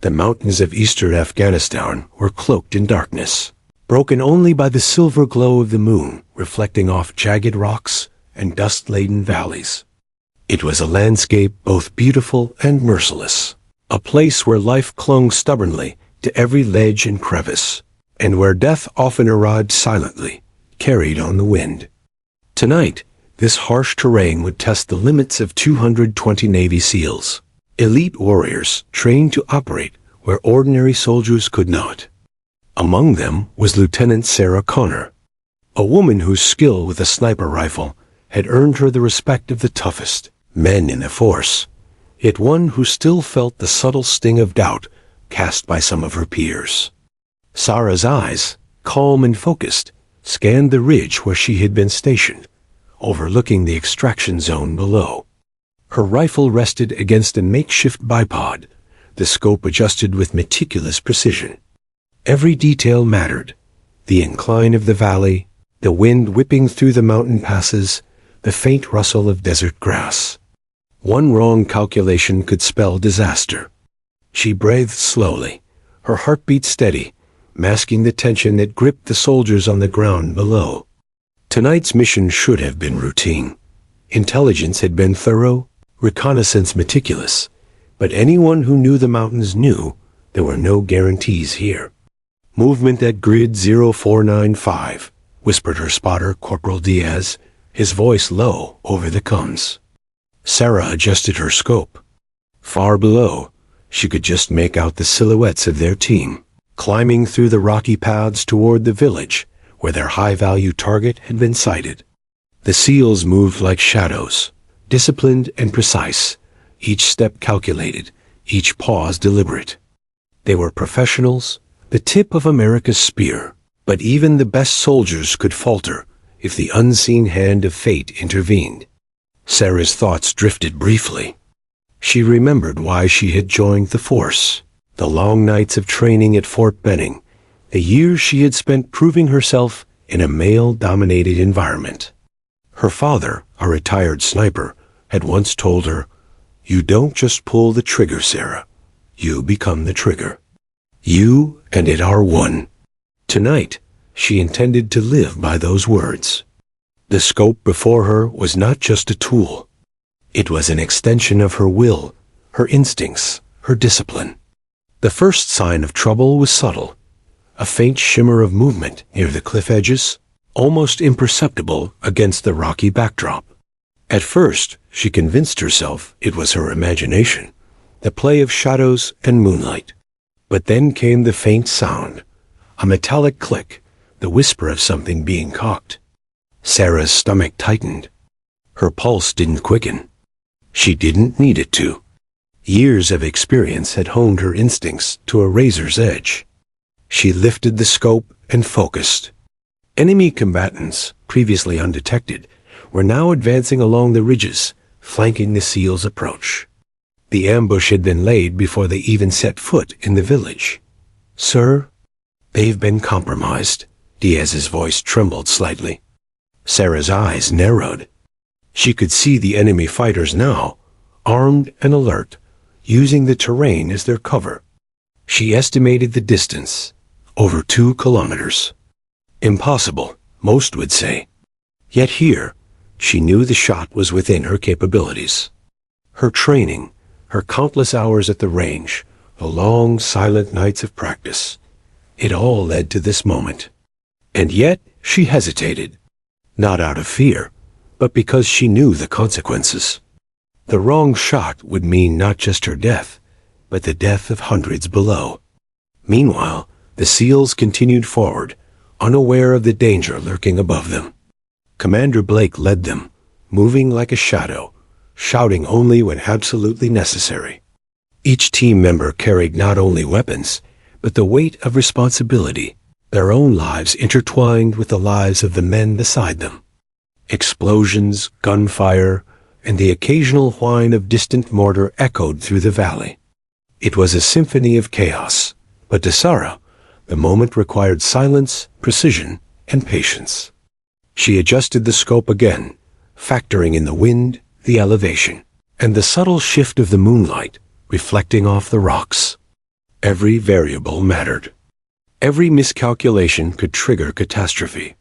The mountains of eastern Afghanistan were cloaked in darkness, broken only by the silver glow of the moon reflecting off jagged rocks and dust-laden valleys. It was a landscape both beautiful and merciless, a place where life clung stubbornly to every ledge and crevice, and where death often arrived silently, carried on the wind. Tonight, this harsh terrain would test the limits of 220 Navy SEALs, elite warriors trained to operate where ordinary soldiers could not. Among them was Lieutenant Sarah Connor, a woman whose skill with a sniper rifle had earned her the respect of the toughest men in the force, yet one who still felt the subtle sting of doubt cast by some of her peers. Sarah's eyes, calm and focused, scanned the ridge where she had been stationed, overlooking the extraction zone below. Her rifle rested against a makeshift bipod, the scope adjusted with meticulous precision. Every detail mattered: the incline of the valley, the wind whipping through the mountain passes, the faint rustle of desert grass. One wrong calculation could spell disaster. She breathed slowly, her heartbeat steady, masking the tension that gripped the soldiers on the ground below. Tonight's mission should have been routine. Intelligence had been thorough, reconnaissance meticulous, but anyone who knew the mountains knew there were no guarantees here. "Movement at grid 0495, whispered her spotter, Corporal Diaz, his voice low over the coms. Sarah adjusted her scope. Far below, she could just make out the silhouettes of their team, climbing through the rocky paths toward the village where their high-value target had been sighted. The SEALs moved like shadows, disciplined and precise, each step calculated, each pause deliberate. They were professionals, the tip of America's spear, but even the best soldiers could falter if the unseen hand of fate intervened. Sarah's thoughts drifted briefly. She remembered why she had joined the force, the long nights of training at Fort Benning, the years she had spent proving herself in a male-dominated environment. Her father, a retired sniper, had once told her, "You don't just pull the trigger, Sarah. You become the trigger. You and it are one." Tonight, she intended to live by those words. The scope before her was not just a tool. It was an extension of her will, her instincts, her discipline. The first sign of trouble was subtle, a faint shimmer of movement near the cliff edges, almost imperceptible against the rocky backdrop. At first, she convinced herself it was her imagination, the play of shadows and moonlight. But then came the faint sound, a metallic click, the whisper of something being cocked. Sarah's stomach tightened. Her pulse didn't quicken. She didn't need it to. Years of experience had honed her instincts to a razor's edge. She lifted the scope and focused. Enemy combatants, previously undetected, were now advancing along the ridges, flanking the SEALs' approach. The ambush had been laid before they even set foot in the village. "Sir, they've been compromised." Diaz's voice trembled slightly. Sarah's eyes narrowed. She could see the enemy fighters now, armed and alert, using the terrain as their cover. She estimated the distance, over 2 kilometers. Impossible, most would say. Yet here, she knew the shot was within her capabilities. Her training, her countless hours at the range, the long, silent nights of practice, it all led to this moment. And yet she hesitated, not out of fear, but because she knew the consequences. The wrong shot would mean not just her death, but the death of hundreds below. Meanwhile, the SEALs continued forward, unaware of the danger lurking above them. Commander Blake led them, moving like a shadow, shouting only when absolutely necessary. Each team member carried not only weapons, but the weight of responsibility, their own lives intertwined with the lives of the men beside them. Explosions, gunfire, and the occasional whine of distant mortar echoed through the valley. It was a symphony of chaos, but to Sarah, the moment required silence, precision, and patience. She adjusted the scope again, factoring in the wind, the elevation, and the subtle shift of the moonlight reflecting off the rocks. Every variable mattered. Every miscalculation could trigger catastrophe.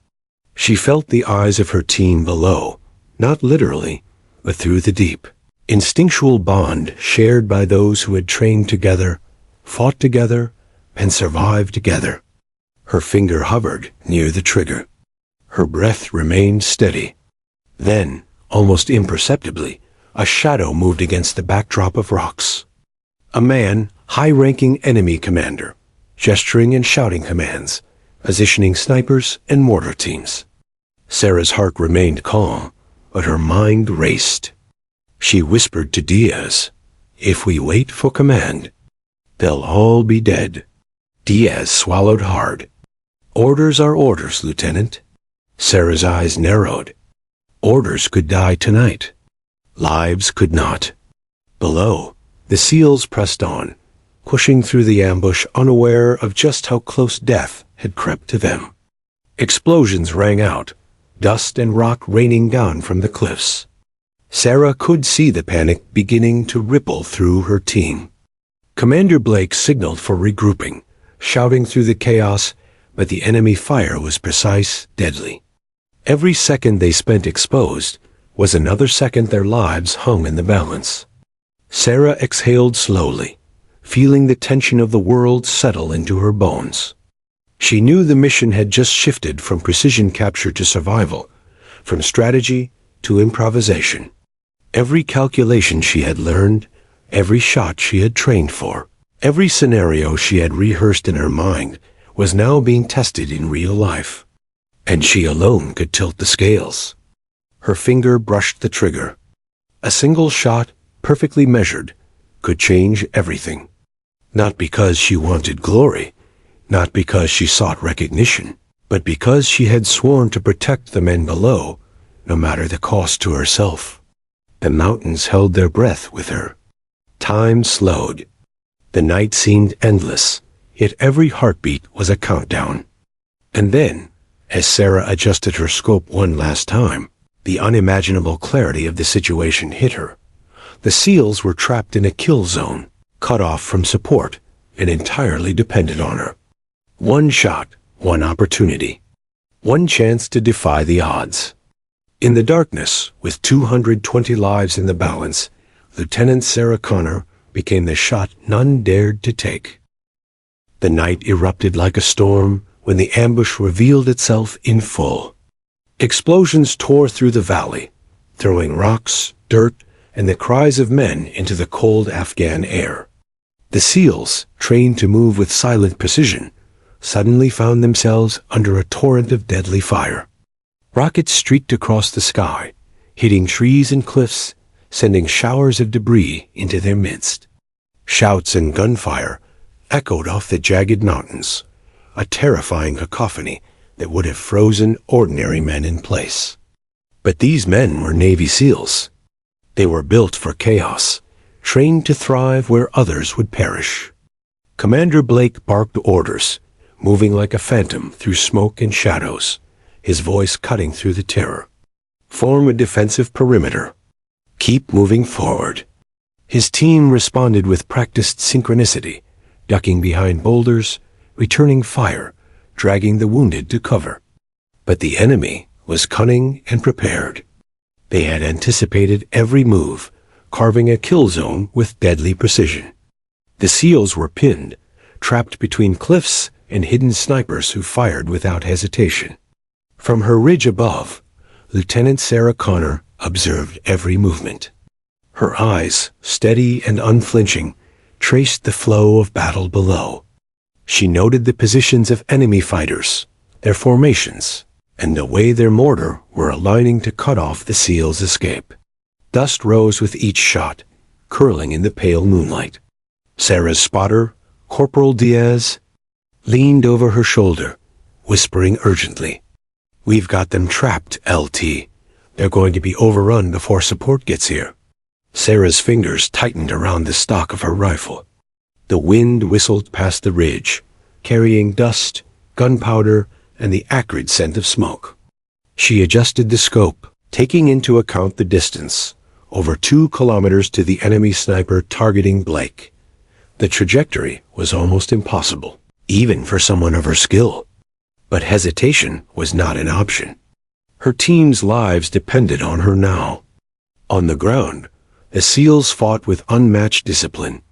She felt the eyes of her team below, not literally, but through the deep, instinctual bond shared by those who had trained together, fought together, and survived together. Her finger hovered near the trigger. Her breath remained steady. Then, almost imperceptibly, a shadow moved against the backdrop of rocks. A man, high-ranking enemy commander, gesturing and shouting commands, positioning snipers and mortar teams. Sarah's heart remained calm, but her mind raced. She whispered to Diaz, "If we wait for command, they'll all be dead." Diaz swallowed hard. "Orders are orders, Lieutenant." Sarah's eyes narrowed. Orders could die tonight. Lives could not. Below, the SEALs pressed on, pushing through the ambush unaware of just how close death had crept to them. Explosions rang out, dust and rock raining down from the cliffs. Sarah could see the panic beginning to ripple through her team. Commander Blake signaled for regrouping, shouting through the chaos, but the enemy fire was precise, deadly. Every second they spent exposed was another second their lives hung in the balance. Sarah exhaled slowly, feeling the tension of the world settle into her bones. She knew the mission had just shifted from precision capture to survival, from strategy to improvisation. Every calculation she had learned, every shot she had trained for, every scenario she had rehearsed in her mind was now being tested in real life. And she alone could tilt the scales. Her finger brushed the trigger. A single shot, perfectly measured, could change everything. Not because she wanted glory, not because she sought recognition, but because she had sworn to protect the men below, no matter the cost to herself. The mountains held their breath with her. Time slowed. The night seemed endless, yet every heartbeat was a countdown. And then, as Sarah adjusted her scope one last time, the unimaginable clarity of the situation hit her. The SEALs were trapped in a kill zone, cut off from support, and entirely dependent on her. One shot, one opportunity, one chance to defy the odds. In the darkness, with 220 lives in the balance, Lieutenant Sarah Connor became the shot none dared to take. The night erupted like a storm when the ambush revealed itself in full. Explosions tore through the valley, throwing rocks, dirt, and the cries of men into the cold Afghan air. The SEALs, trained to move with silent precision, suddenly found themselves under a torrent of deadly fire. Rockets streaked across the sky, hitting trees and cliffs, sending showers of debris into their midst. Shouts and gunfire echoed off the jagged mountains, a terrifying cacophony that would have frozen ordinary men in place. But these men were Navy SEALs. They were built for chaos, trained to thrive where others would perish. Commander Blake barked orders, moving like a phantom through smoke and shadows, his voice cutting through the terror. Form a defensive perimeter. Keep moving forward. His team responded with practiced synchronicity, ducking behind boulders, returning fire, dragging the wounded to cover. But the enemy was cunning and prepared. They had anticipated every move, carving a kill zone with deadly precision. The SEALs were pinned, trapped between cliffs and hidden snipers who fired without hesitation. From her ridge above, Lieutenant Sarah Connor observed every movement. Her eyes, steady and unflinching, traced the flow of battle below. She noted the positions of enemy fighters, their formations, and the way their mortar were aligning to cut off the SEALs' escape. Dust rose with each shot, curling in the pale moonlight. Sarah's spotter, Corporal Diaz, leaned over her shoulder, whispering urgently, "We've got them trapped, LT. They're going to be overrun before support gets here." Sarah's fingers tightened around the stock of her rifle. The wind whistled past the ridge, carrying dust, gunpowder, and the acrid scent of smoke. She adjusted the scope, taking into account the distance, over 2 kilometers to the enemy sniper targeting Blake. The trajectory was almost impossible, even for someone of her skill. But hesitation was not an option. Her team's lives depended on her now. On the ground, the SEALs fought with unmatched discipline,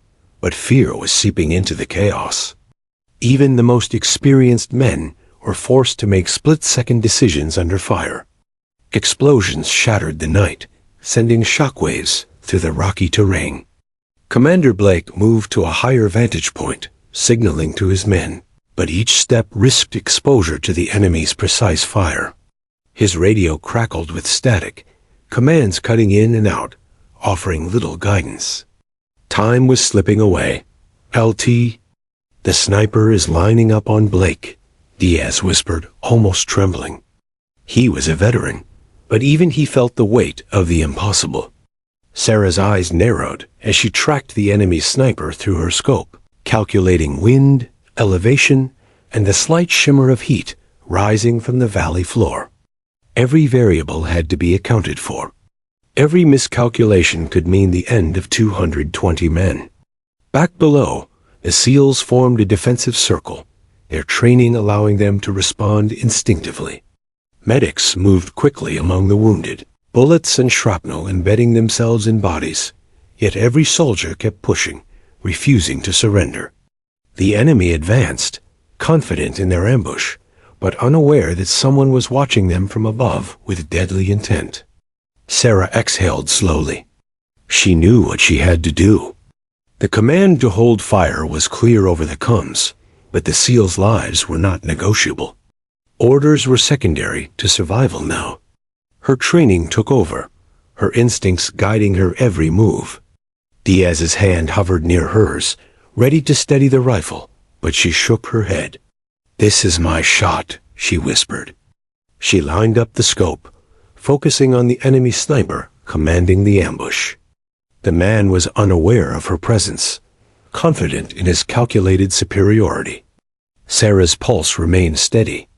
but fear was seeping into the chaos. Even the most experienced men were forced to make split-second decisions under fire. Explosions shattered the night, sending shockwaves through the rocky terrain. Commander Blake moved to a higher vantage point, signaling to his men, but each step risked exposure to the enemy's precise fire. His radio crackled with static, commands cutting in and out, offering little guidance. Time was slipping away. LT, the sniper is lining up on Blake, Diaz whispered, almost trembling. He was a veteran, but even he felt the weight of the impossible. Sarah's eyes narrowed as she tracked the enemy's sniper through her scope, calculating wind, elevation, and the slight shimmer of heat rising from the valley floor. Every variable had to be accounted for. Every miscalculation could mean the end of 220 men. Back below, the SEALs formed a defensive circle, their training allowing them to respond instinctively. Medics moved quickly among the wounded, bullets and shrapnel embedding themselves in bodies, yet every soldier kept pushing, refusing to surrender. The enemy advanced, confident in their ambush, but unaware that someone was watching them from above with deadly intent. Sarah exhaled slowly. She knew what she had to do. The command to hold fire was clear over the comms, but the SEALs' lives were not negotiable. Orders were secondary to survival now. Her training took over, her instincts guiding her every move. Diaz's hand hovered near hers, ready to steady the rifle, but she shook her head. "This is my shot," she whispered. She lined up the scope, focusing on the enemy sniper commanding the ambush. The man was unaware of her presence, confident in his calculated superiority. Sarah's pulse remained steady,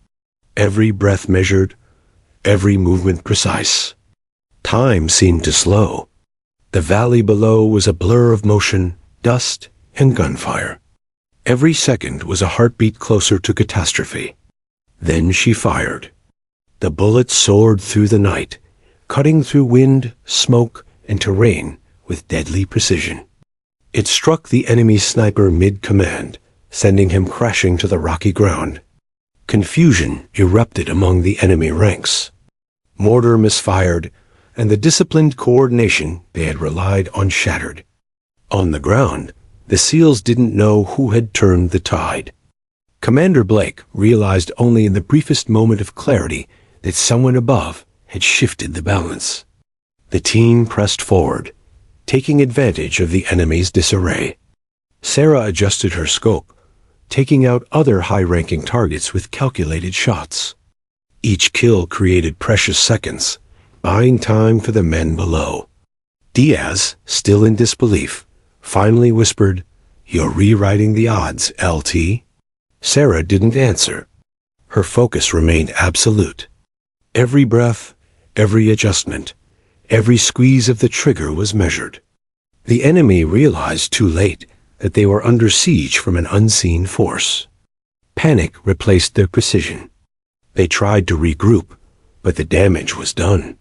every breath measured, every movement precise. Time seemed to slow. The valley below was a blur of motion, dust, and gunfire. Every second was a heartbeat closer to catastrophe. Then she fired. The bullet soared through the night, cutting through wind, smoke, and terrain with deadly precision. It struck the enemy sniper mid-command, sending him crashing to the rocky ground. Confusion erupted among the enemy ranks. Mortar misfired, and the disciplined coordination they had relied on shattered. On the ground, the SEALs didn't know who had turned the tide. Commander Blake realized only in the briefest moment of clarity that someone above had shifted the balance. The team pressed forward, taking advantage of the enemy's disarray. Sarah adjusted her scope, taking out other high-ranking targets with calculated shots. Each kill created precious seconds, buying time for the men below. Diaz, still in disbelief, finally whispered, "You're rewriting the odds, LT." Sarah didn't answer. Her focus remained absolute. Every breath, every adjustment, every squeeze of the trigger was measured. The enemy realized too late that they were under siege from an unseen force. Panic replaced their precision. They tried to regroup, but the damage was done.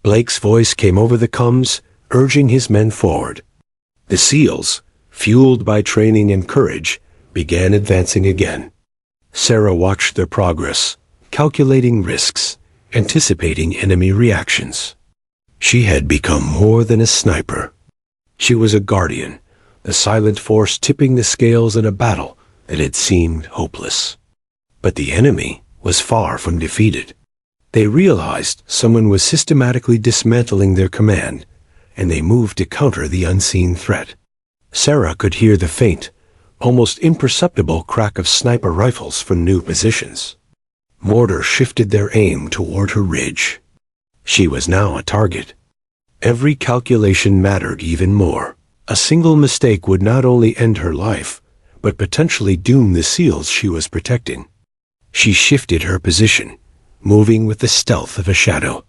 Blake's voice came over the comms, urging his men forward. The SEALs, fueled by training and courage, began advancing again. Sarah watched their progress, calculating risks, anticipating enemy reactions. She had become more than a sniper. She was a guardian, the silent force tipping the scales in a battle that had seemed hopeless. But the enemy was far from defeated. They realized someone was systematically dismantling their command, and they moved to counter the unseen threat. Sarah could hear the faint, almost imperceptible crack of sniper rifles from new positions. Mortar shifted their aim toward her ridge. She was now a target. Every calculation mattered even more. A single mistake would not only end her life, but potentially doom the SEALs she was protecting. She shifted her position, moving with the stealth of a shadow.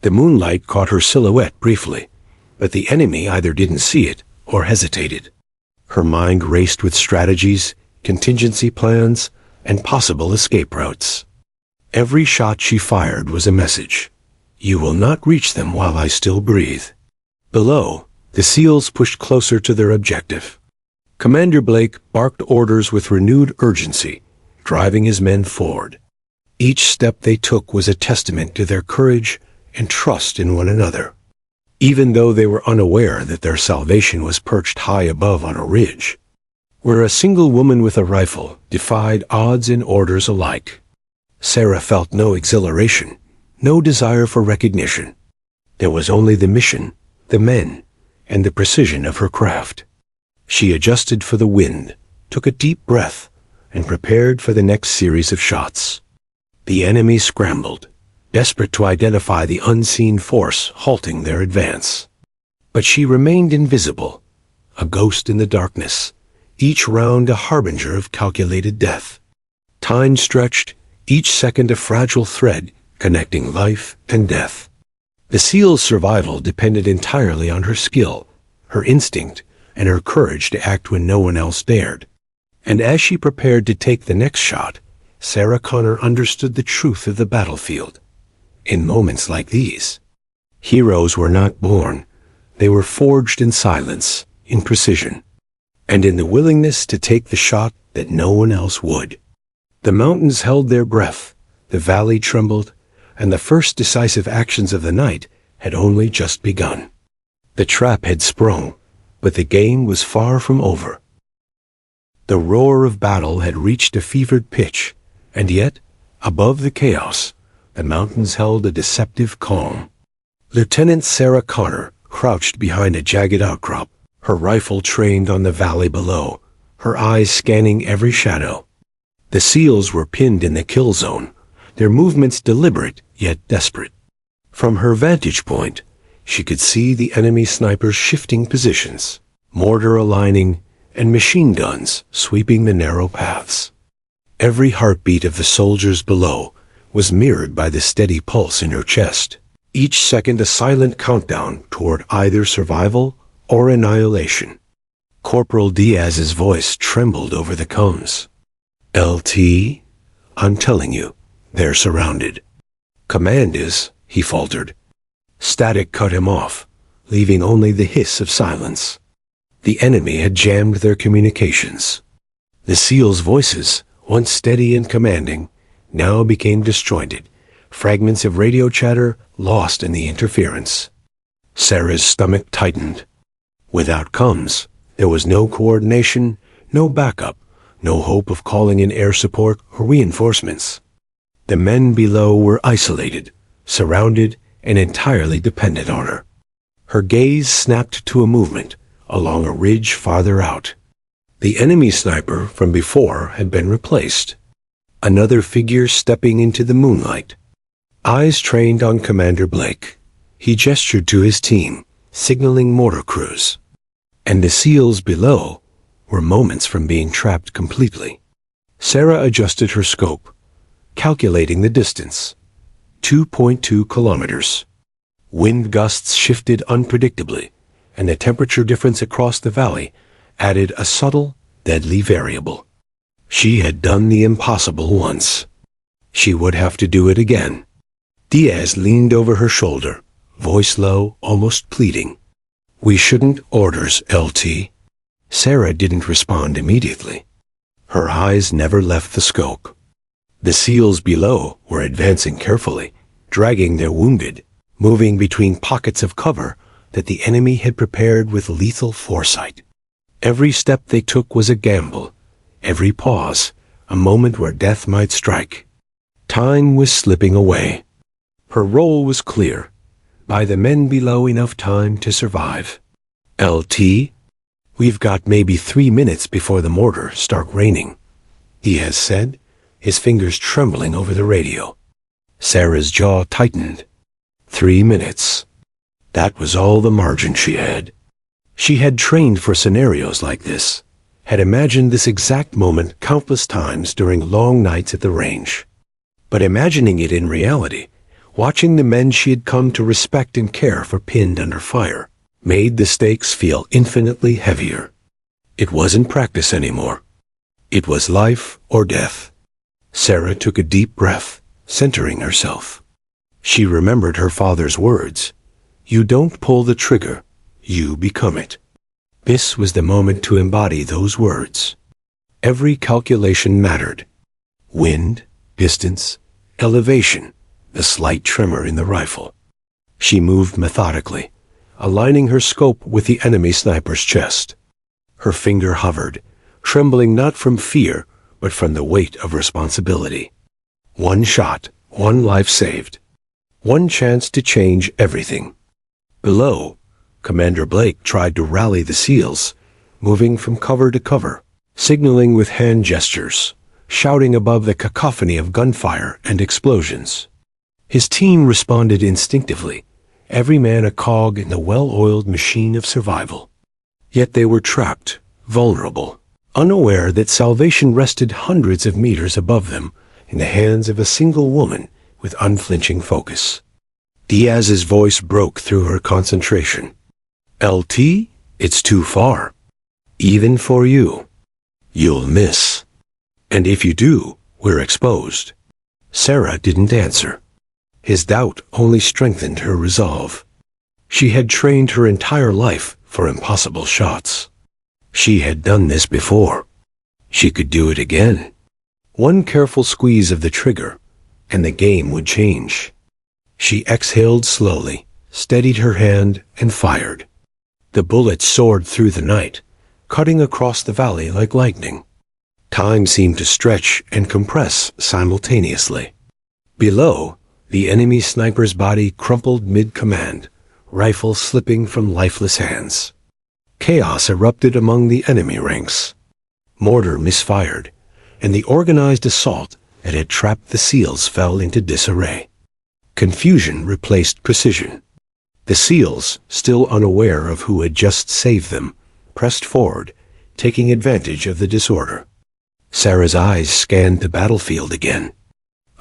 The moonlight caught her silhouette briefly, but the enemy either didn't see it or hesitated. Her mind raced with strategies, contingency plans, and possible escape routes. Every shot she fired was a message. You will not reach them while I still breathe. Below, the SEALs pushed closer to their objective. Commander Blake barked orders with renewed urgency, driving his men forward. Each step they took was a testament to their courage and trust in one another, even though they were unaware that their salvation was perched high above on a ridge, where a single woman with a rifle defied odds and orders alike. Sarah felt no exhilaration, no desire for recognition. There was only the mission, the men, and the precision of her craft. She adjusted for the wind, took a deep breath, and prepared for the next series of shots. The enemy scrambled, desperate to identify the unseen force halting their advance. But she remained invisible, a ghost in the darkness, each round a harbinger of calculated death. Time stretched, each second a fragile thread connecting life and death. The SEAL's survival depended entirely on her skill, her instinct, and her courage to act when no one else dared. And as she prepared to take the next shot, Sarah Connor understood the truth of the battlefield. In moments like these, heroes were not born. They were forged in silence, in precision, and in the willingness to take the shot that no one else would. The mountains held their breath, the valley trembled, and the first decisive actions of the night had only just begun. The trap had sprung, but the game was far from over. The roar of battle had reached a fevered pitch, and yet, above the chaos, the mountains held a deceptive calm. Lieutenant Sarah Connor crouched behind a jagged outcrop, her rifle trained on the valley below, her eyes scanning every shadow. The SEALs were pinned in the kill zone, their movements deliberate yet desperate. From her vantage point, she could see the enemy snipers shifting positions, mortar aligning, and machine guns sweeping the narrow paths. Every heartbeat of the soldiers below was mirrored by the steady pulse in her chest, each second a silent countdown toward either survival or annihilation. Corporal Diaz's voice trembled over the combs. "LT, I'm telling you, they're surrounded." "Command is," he faltered. Static cut him off, leaving only the hiss of silence. The enemy had jammed their communications. The SEALs' voices, once steady and commanding, now became disjointed, fragments of radio chatter lost in the interference. Sarah's stomach tightened. Without comms, there was no coordination, no backup, no hope of calling in air support or reinforcements. The men below were isolated, surrounded, and entirely dependent on her. Her gaze snapped to a movement along a ridge farther out. The enemy sniper from before had been replaced. Another figure stepping into the moonlight. Eyes trained on Commander Blake, he gestured to his team, signaling mortar crews. And the SEALs below were moments from being trapped completely. Sarah adjusted her scope, calculating the distance. 2.2 kilometers. Wind gusts shifted unpredictably, and the temperature difference across the valley added a subtle, deadly variable. She had done the impossible once. She would have to do it again. Diaz leaned over her shoulder, voice low, almost pleading. "We shouldn't orders, LT." Sarah didn't respond immediately. Her eyes never left the scope. The SEALs below were advancing carefully, dragging their wounded, moving between pockets of cover that the enemy had prepared with lethal foresight. Every step they took was a gamble, every pause a moment where death might strike. Time was slipping away. Her role was clear. Buy the men below enough time to survive. "LT, we've got maybe 3 minutes before the mortar start raining," Diaz said, his fingers trembling over the radio. Sarah's jaw tightened. 3 minutes. That was all the margin she had. She had trained for scenarios like this, had imagined this exact moment countless times during long nights at the range. But imagining it in reality, watching the men she had come to respect and care for pinned under fire, made the stakes feel infinitely heavier. It wasn't practice anymore. It was life or death. Sarah took a deep breath, centering herself. She remembered her father's words. You don't pull the trigger, you become it. This was the moment to embody those words. Every calculation mattered. Wind, distance, elevation, the slight tremor in the rifle. She moved methodically, aligning her scope with the enemy sniper's chest. Her finger hovered, trembling not from fear, but from the weight of responsibility. One shot, one life saved. One chance to change everything. Below, Commander Blake tried to rally the SEALs, moving from cover to cover, signaling with hand gestures, shouting above the cacophony of gunfire and explosions. His team responded instinctively, every man a cog in the well-oiled machine of survival. Yet they were trapped, vulnerable, unaware that salvation rested hundreds of meters above them in the hands of a single woman with unflinching focus. Diaz's voice broke through her concentration. LT, it's too far. Even for you. You'll miss. And if you do, we're exposed. Sarah didn't answer. His doubt only strengthened her resolve. She had trained her entire life for impossible shots. She had done this before. She could do it again. One careful squeeze of the trigger, and the game would change. She exhaled slowly, steadied her hand, and fired. The bullet soared through the night, cutting across the valley like lightning. Time seemed to stretch and compress simultaneously. Below, the enemy sniper's body crumpled mid-command, rifle slipping from lifeless hands. Chaos erupted among the enemy ranks. Mortar misfired, and the organized assault that had trapped the SEALs fell into disarray. Confusion replaced precision. The SEALs, still unaware of who had just saved them, pressed forward, taking advantage of the disorder. Sarah's eyes scanned the battlefield again.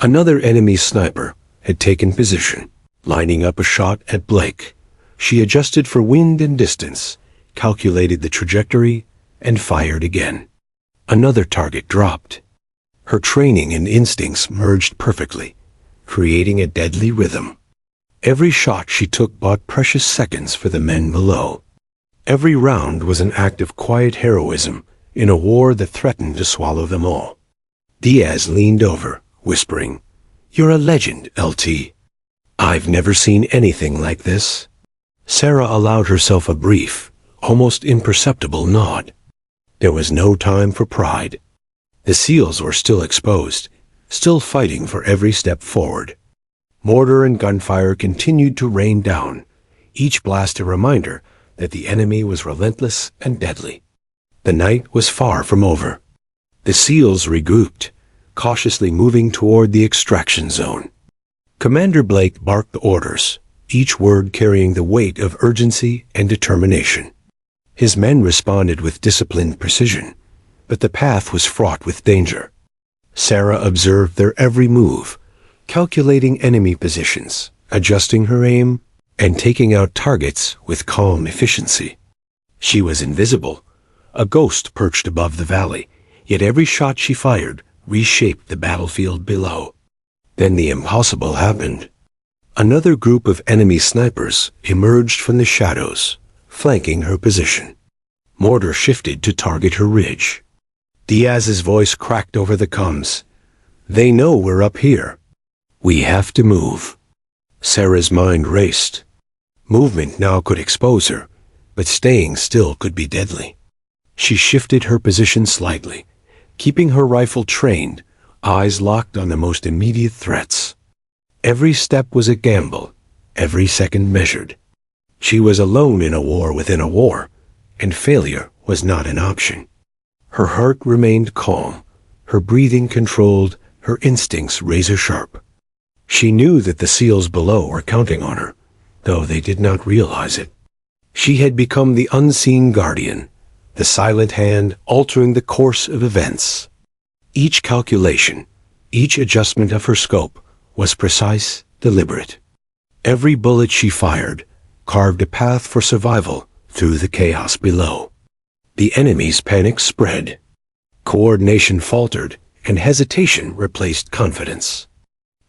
Another enemy sniper had taken position, lining up a shot at Blake. She adjusted for wind and distance, calculated the trajectory, and fired again. Another target dropped. Her training and instincts merged perfectly, creating a deadly rhythm. Every shot she took bought precious seconds for the men below. Every round was an act of quiet heroism in a war that threatened to swallow them all. Diaz leaned over, whispering, "You're a legend, LT. I've never seen anything like this." Sarah allowed herself a brief, almost imperceptible nod. There was no time for pride. The SEALs were still exposed, still fighting for every step forward. Mortar and gunfire continued to rain down, each blast a reminder that the enemy was relentless and deadly. The night was far from over. The SEALs regrouped, cautiously moving toward the extraction zone. Commander Blake barked orders, each word carrying the weight of urgency and determination. His men responded with disciplined precision, but the path was fraught with danger. Sarah observed their every move, calculating enemy positions, adjusting her aim, and taking out targets with calm efficiency. She was invisible, a ghost perched above the valley, yet every shot she fired reshaped the battlefield below. Then the impossible happened. Another group of enemy snipers emerged from the shadows, flanking her position. Mortar shifted to target her ridge. Diaz's voice cracked over the comms. "They know we're up here. We have to move." Sarah's mind raced. Movement now could expose her, but staying still could be deadly. She shifted her position slightly, keeping her rifle trained, eyes locked on the most immediate threats. Every step was a gamble, every second measured. She was alone in a war within a war, and failure was not an option. Her heart remained calm, her breathing controlled, her instincts razor-sharp. She knew that the SEALs below were counting on her, though they did not realize it. She had become the unseen guardian, the silent hand altering the course of events. Each calculation, each adjustment of her scope was precise, deliberate. Every bullet she fired carved a path for survival through the chaos below. The enemy's panic spread. Coordination faltered, and hesitation replaced confidence.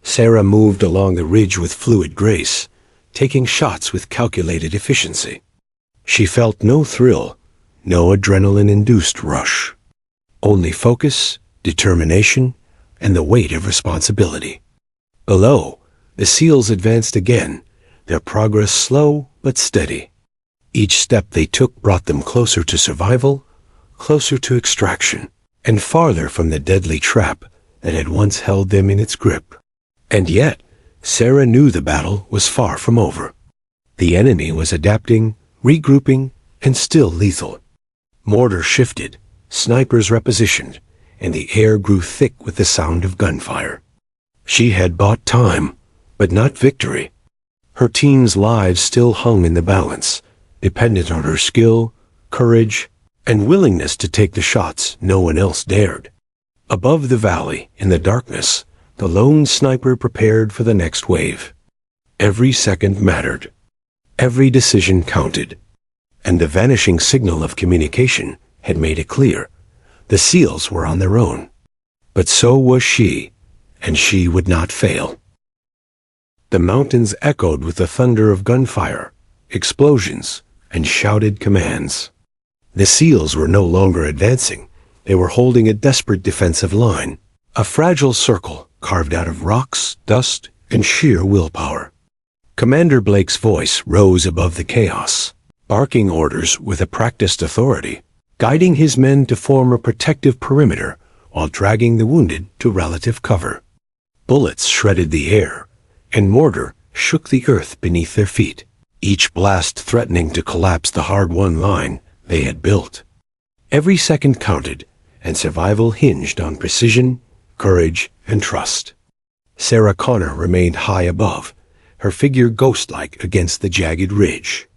Sarah moved along the ridge with fluid grace, taking shots with calculated efficiency. She felt no thrill, no adrenaline-induced rush. Only focus, determination, and the weight of responsibility. Below, the SEALs advanced again, their progress slow but steady. Each step they took brought them closer to survival, closer to extraction, and farther from the deadly trap that had once held them in its grip. And yet, Sarah knew the battle was far from over. The enemy was adapting, regrouping, and still lethal. Mortar shifted, snipers repositioned, and the air grew thick with the sound of gunfire. She had bought time, but not victory. Her team's lives still hung in the balance, dependent on her skill, courage, and willingness to take the shots no one else dared. Above the valley, in the darkness, the lone sniper prepared for the next wave. Every second mattered. Every decision counted. And the vanishing signal of communication had made it clear. The SEALs were on their own. But so was she, and she would not fail. The mountains echoed with the thunder of gunfire, explosions, and shouted commands. The SEALs were no longer advancing. They were holding a desperate defensive line, a fragile circle carved out of rocks, dust, and sheer willpower. Commander Blake's voice rose above the chaos, barking orders with a practiced authority, guiding his men to form a protective perimeter while dragging the wounded to relative cover. Bullets shredded the air, and mortar shook the earth beneath their feet, each blast threatening to collapse the hard-won line they had built. Every second counted, and survival hinged on precision, courage, and trust. Sarah Connor remained high above, her figure ghost-like against the jagged ridge.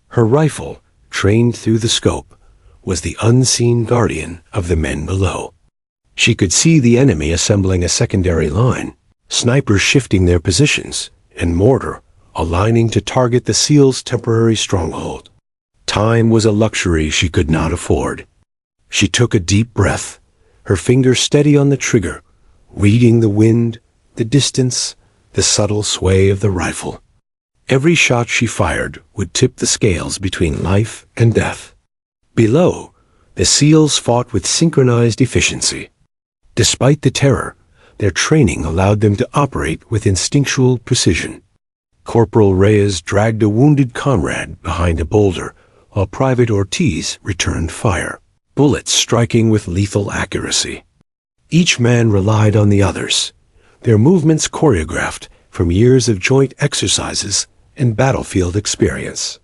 Her rifle, trained through the scope, was the unseen guardian of the men below. She could see the enemy assembling a secondary line, snipers shifting their positions, and mortar aligning to target the SEALs' temporary stronghold. Time was a luxury she could not afford. She took a deep breath, her finger steady on the trigger, reading the wind, the distance, the subtle sway of the rifle. Every shot she fired would tip the scales between life and death. Below, the SEALs fought with synchronized efficiency. Despite the terror, their training allowed them to operate with instinctual precision. Corporal Reyes dragged a wounded comrade behind a boulder, while Private Ortiz returned fire, bullets striking with lethal accuracy. Each man relied on the others, their movements choreographed from years of joint exercises and battlefield experience.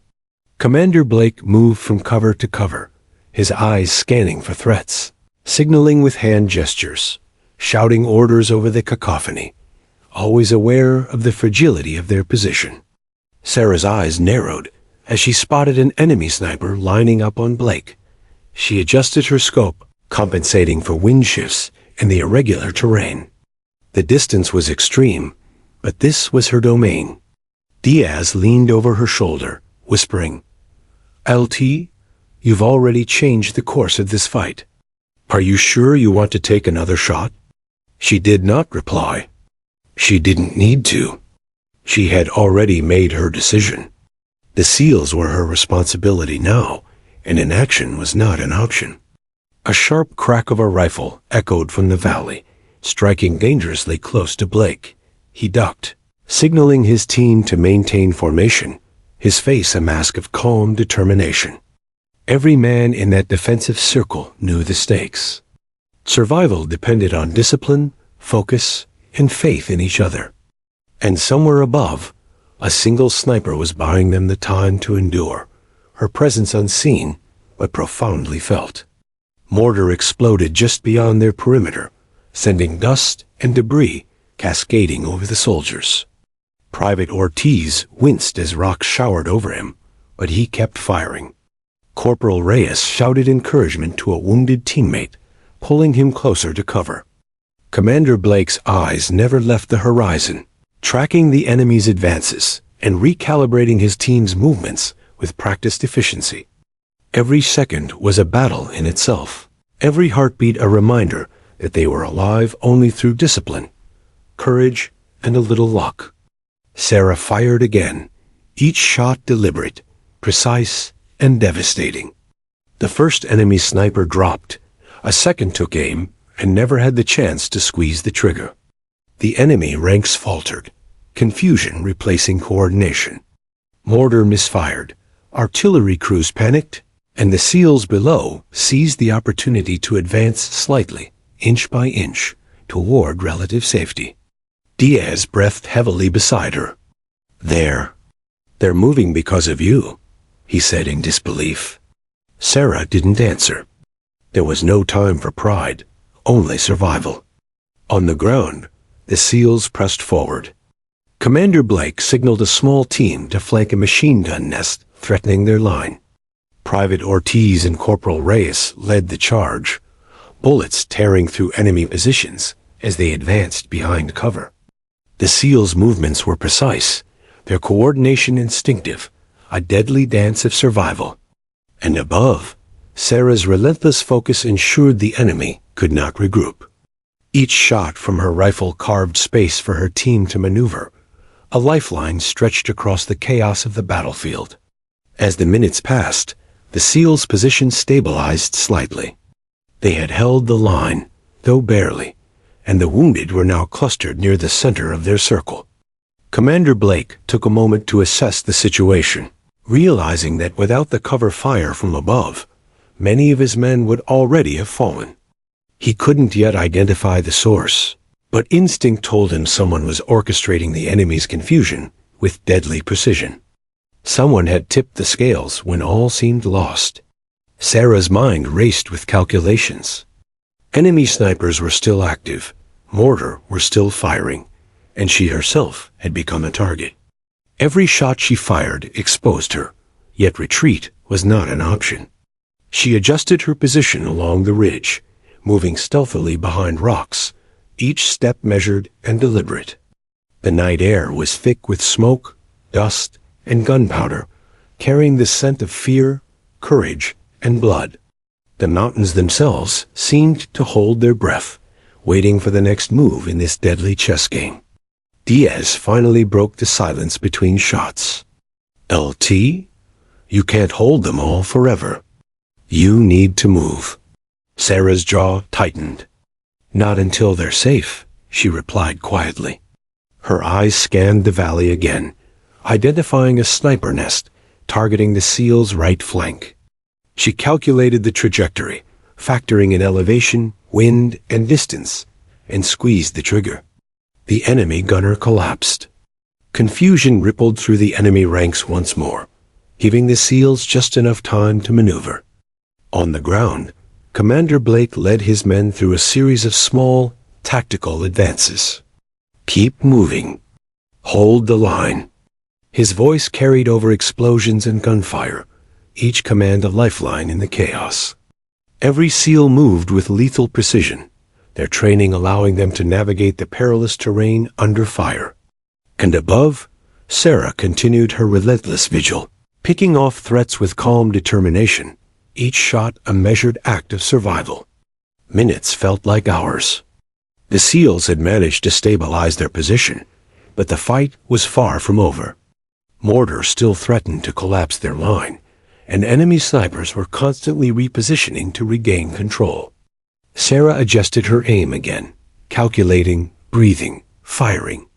Commander Blake moved from cover to cover, his eyes scanning for threats, signaling with hand gestures, shouting orders over the cacophony, always aware of the fragility of their position. Sarah's eyes narrowed as she spotted an enemy sniper lining up on Blake. She adjusted her scope, compensating for wind shifts and the irregular terrain. The distance was extreme, but this was her domain. Diaz leaned over her shoulder, whispering, "LT, you've already changed the course of this fight. Are you sure you want to take another shot?" She did not reply. She didn't need to. She had already made her decision. The SEALs were her responsibility now, and inaction was not an option. A sharp crack of a rifle echoed from the valley, striking dangerously close to Blake. He ducked, signaling his team to maintain formation, his face a mask of calm determination. Every man in that defensive circle knew the stakes. Survival depended on discipline, focus, and faith in each other. And somewhere above, a single sniper was buying them the time to endure, her presence unseen but profoundly felt. Mortar exploded just beyond their perimeter, sending dust and debris cascading over the soldiers. Private Ortiz winced as rocks showered over him, but he kept firing. Corporal Reyes shouted encouragement to a wounded teammate, pulling him closer to cover. Commander Blake's eyes never left the horizon, tracking the enemy's advances and recalibrating his team's movements with practiced efficiency. Every second was a battle in itself. Every heartbeat a reminder that they were alive only through discipline, courage, and a little luck. Sarah fired again, each shot deliberate, precise, and devastating. The first enemy sniper dropped. A second took aim and never had the chance to squeeze the trigger. The enemy ranks faltered, confusion replacing coordination. Mortar misfired, artillery crews panicked, and the SEALs below seized the opportunity to advance slightly, inch by inch, toward relative safety. Diaz breathed heavily beside her. They're moving because of you," he said in disbelief. Sarah didn't answer. There was no time for pride, only survival. On the ground, the SEALs pressed forward. Commander Blake signaled a small team to flank a machine gun nest threatening their line. Private Ortiz and Corporal Reyes led the charge, bullets tearing through enemy positions as they advanced behind cover. The SEALs' movements were precise, their coordination instinctive, a deadly dance of survival. And above, Sarah's relentless focus ensured the enemy could not regroup. Each shot from her rifle carved space for her team to maneuver, a lifeline stretched across the chaos of the battlefield. As the minutes passed, the SEALs' position stabilized slightly. They had held the line, though barely, and the wounded were now clustered near the center of their circle. Commander Blake took a moment to assess the situation, realizing that without the cover fire from above, many of his men would already have fallen. He couldn't yet identify the source, but instinct told him someone was orchestrating the enemy's confusion with deadly precision. Someone had tipped the scales when all seemed lost. Sarah's mind raced with calculations. Enemy snipers were still active, mortar were still firing, and she herself had become a target. Every shot she fired exposed her, yet retreat was not an option. She adjusted her position along the ridge, moving stealthily behind rocks, each step measured and deliberate. The night air was thick with smoke, dust, and gunpowder, carrying the scent of fear, courage, and blood. The mountains themselves seemed to hold their breath, waiting for the next move in this deadly chess game. Diaz finally broke the silence between shots. "LT, you can't hold them all forever. You need to move." Sarah's jaw tightened. "Not until they're safe," she replied quietly. Her eyes scanned the valley again, identifying a sniper nest targeting the SEALs' right flank. She calculated the trajectory, factoring in elevation, wind, and distance, and squeezed the trigger. The enemy gunner collapsed. Confusion rippled through the enemy ranks once more, giving the SEALs just enough time to maneuver. On the ground, Commander Blake led his men through a series of small, tactical advances. "Keep moving. Hold the line." His voice carried over explosions and gunfire, each command a lifeline in the chaos. Every SEAL moved with lethal precision, their training allowing them to navigate the perilous terrain under fire. And above, Sarah continued her relentless vigil, picking off threats with calm determination, each shot a measured act of survival. Minutes felt like hours. The SEALs had managed to stabilize their position, but the fight was far from over. Mortar still threatened to collapse their line, and enemy snipers were constantly repositioning to regain control. Sarah adjusted her aim again, calculating, breathing, firing.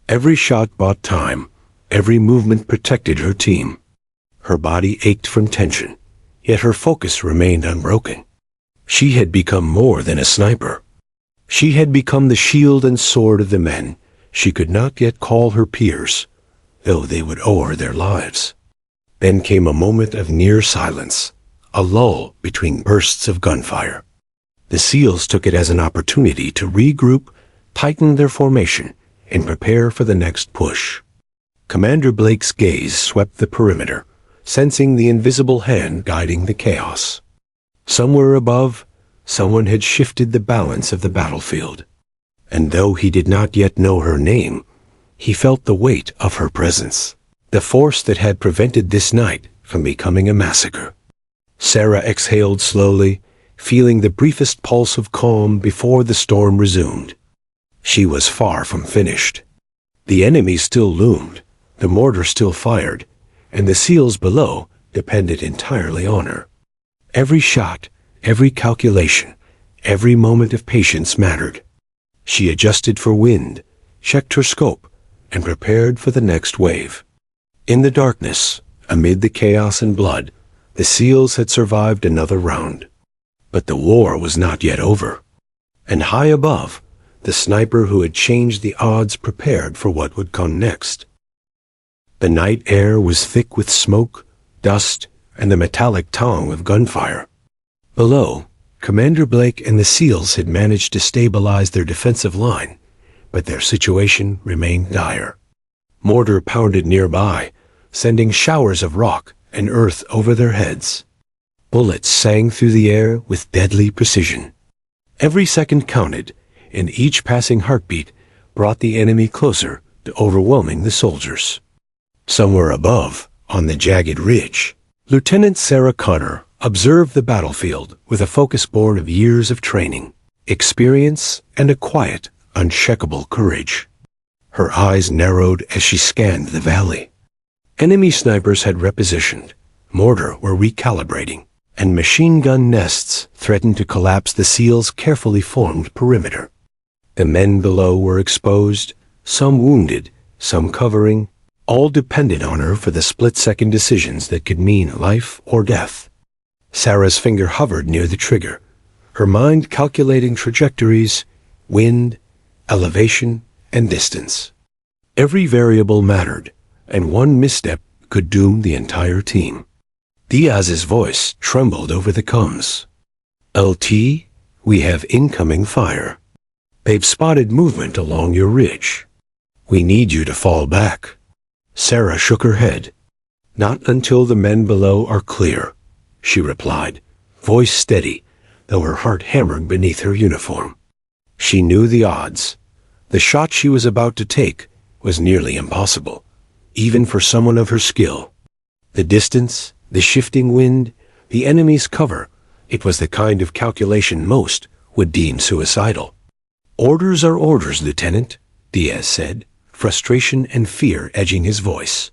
Every shot bought time, every movement protected her team. Her body ached from tension, yet her focus remained unbroken. She had become more than a sniper. She had become the shield and sword of the men she could not yet call her peers, though they would owe her their lives. Then came a moment of near silence, a lull between bursts of gunfire. The SEALs took it as an opportunity to regroup, tighten their formation, and prepare for the next push. Commander Blake's gaze swept the perimeter, sensing the invisible hand guiding the chaos. Somewhere above, someone had shifted the balance of the battlefield. And though he did not yet know her name, he felt the weight of her presence, the force that had prevented this night from becoming a massacre. Sarah exhaled slowly, feeling the briefest pulse of calm before the storm resumed. She was far from finished. The enemy still loomed, the mortar still fired, and the seals below depended entirely on her. Every shot, every calculation, every moment of patience mattered. She adjusted for wind, checked her scope, and prepared for the next wave. In the darkness, amid the chaos and blood, the seals had survived another round. But the war was not yet over. And high above, the sniper who had changed the odds prepared for what would come next. The night air was thick with smoke, dust, and the metallic tong of gunfire. Below, Commander Blake and the SEALs had managed to stabilize their defensive line, but their situation remained dire. Mortar pounded nearby, sending showers of rock and earth over their heads. Bullets sang through the air with deadly precision. Every second counted, and each passing heartbeat brought the enemy closer to overwhelming the soldiers. Somewhere above, on the jagged ridge, Lieutenant Sarah Connor observed the battlefield with a focus born of years of training, experience, and a quiet, unshakable courage. Her eyes narrowed as she scanned the valley. Enemy snipers had repositioned, mortar were recalibrating, and machine gun nests threatened to collapse the SEALs' carefully formed perimeter. The men below were exposed, some wounded, some covering, all depended on her for the split-second decisions that could mean life or death. Sarah's finger hovered near the trigger, her mind calculating trajectories, wind, elevation, and distance. Every variable mattered, and one misstep could doom the entire team. Diaz's voice trembled over the comms. "LT, we have incoming fire. They've spotted movement along your ridge. We need you to fall back." Sarah shook her head. "Not until the men below are clear," she replied, voice steady, though her heart hammered beneath her uniform. She knew the odds. The shot she was about to take was nearly impossible, even for someone of her skill. The distance, the shifting wind, the enemy's cover, it was the kind of calculation most would deem suicidal. "Orders are orders, Lieutenant," Diaz said, frustration and fear edging his voice.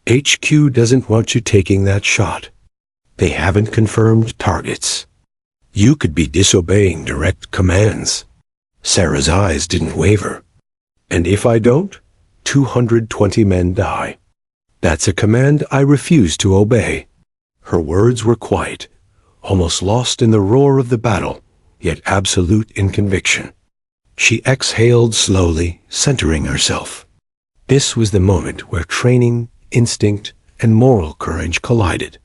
"HQ doesn't want you taking that shot. They haven't confirmed targets. You could be disobeying direct commands." Sarah's eyes didn't waver. "And if I don't, 220 men die. That's a command I refuse to obey." Her words were quiet, almost lost in the roar of the battle, yet absolute in conviction. She exhaled slowly, centering herself. This was the moment where training, instinct, and moral courage collided.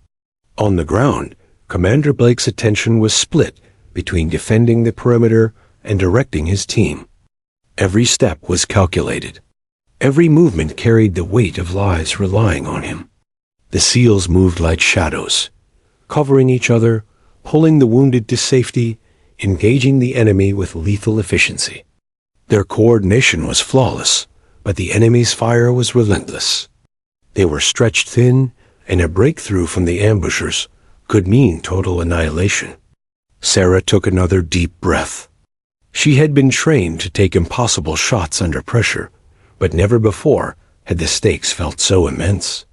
On the ground, Commander Blake's attention was split between defending the perimeter and directing his team. Every step was calculated. Every movement carried the weight of lives relying on him. The SEALs moved like shadows, covering each other, pulling the wounded to safety, engaging the enemy with lethal efficiency. Their coordination was flawless, but the enemy's fire was relentless. They were stretched thin, and a breakthrough from the ambushers could mean total annihilation. Sarah took another deep breath. She had been trained to take impossible shots under pressure, but never before had the stakes felt so immense.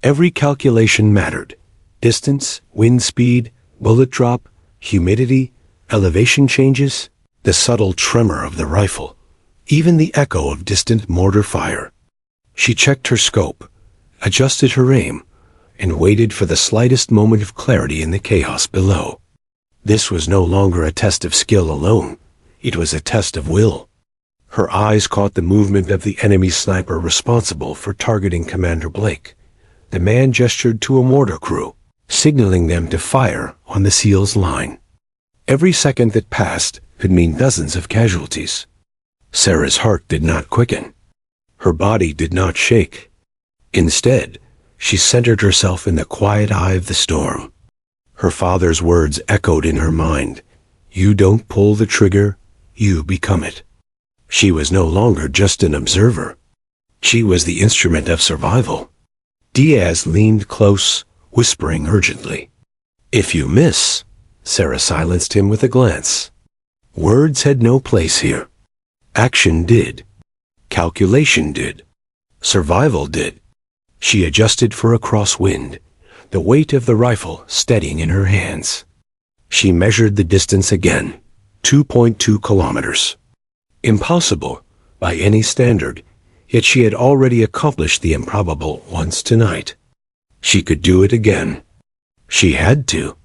Every calculation mattered: distance, wind speed, bullet drop, humidity, elevation changes, the subtle tremor of the rifle, even the echo of distant mortar fire. She checked her scope, adjusted her aim, and waited for the slightest moment of clarity in the chaos below. This was no longer a test of skill alone. It was a test of will. Her eyes caught the movement of the enemy sniper responsible for targeting Commander Blake. The man gestured to a mortar crew, signaling them to fire on the SEALs' line. Every second that passed could mean dozens of casualties. Sarah's heart did not quicken. Her body did not shake. Instead, she centered herself in the quiet eye of the storm. Her father's words echoed in her mind. "You don't pull the trigger, you become it." She was no longer just an observer. She was the instrument of survival. Diaz leaned close, whispering urgently. If you miss, Sarah silenced him with a glance. Words had no place here. Action did. Calculation did. Survival did. She adjusted for a crosswind, the weight of the rifle steadying in her hands. She measured the distance again, 2.2 kilometers. Impossible, by any standard, yet she had already accomplished the improbable once tonight. She could do it again. She had to.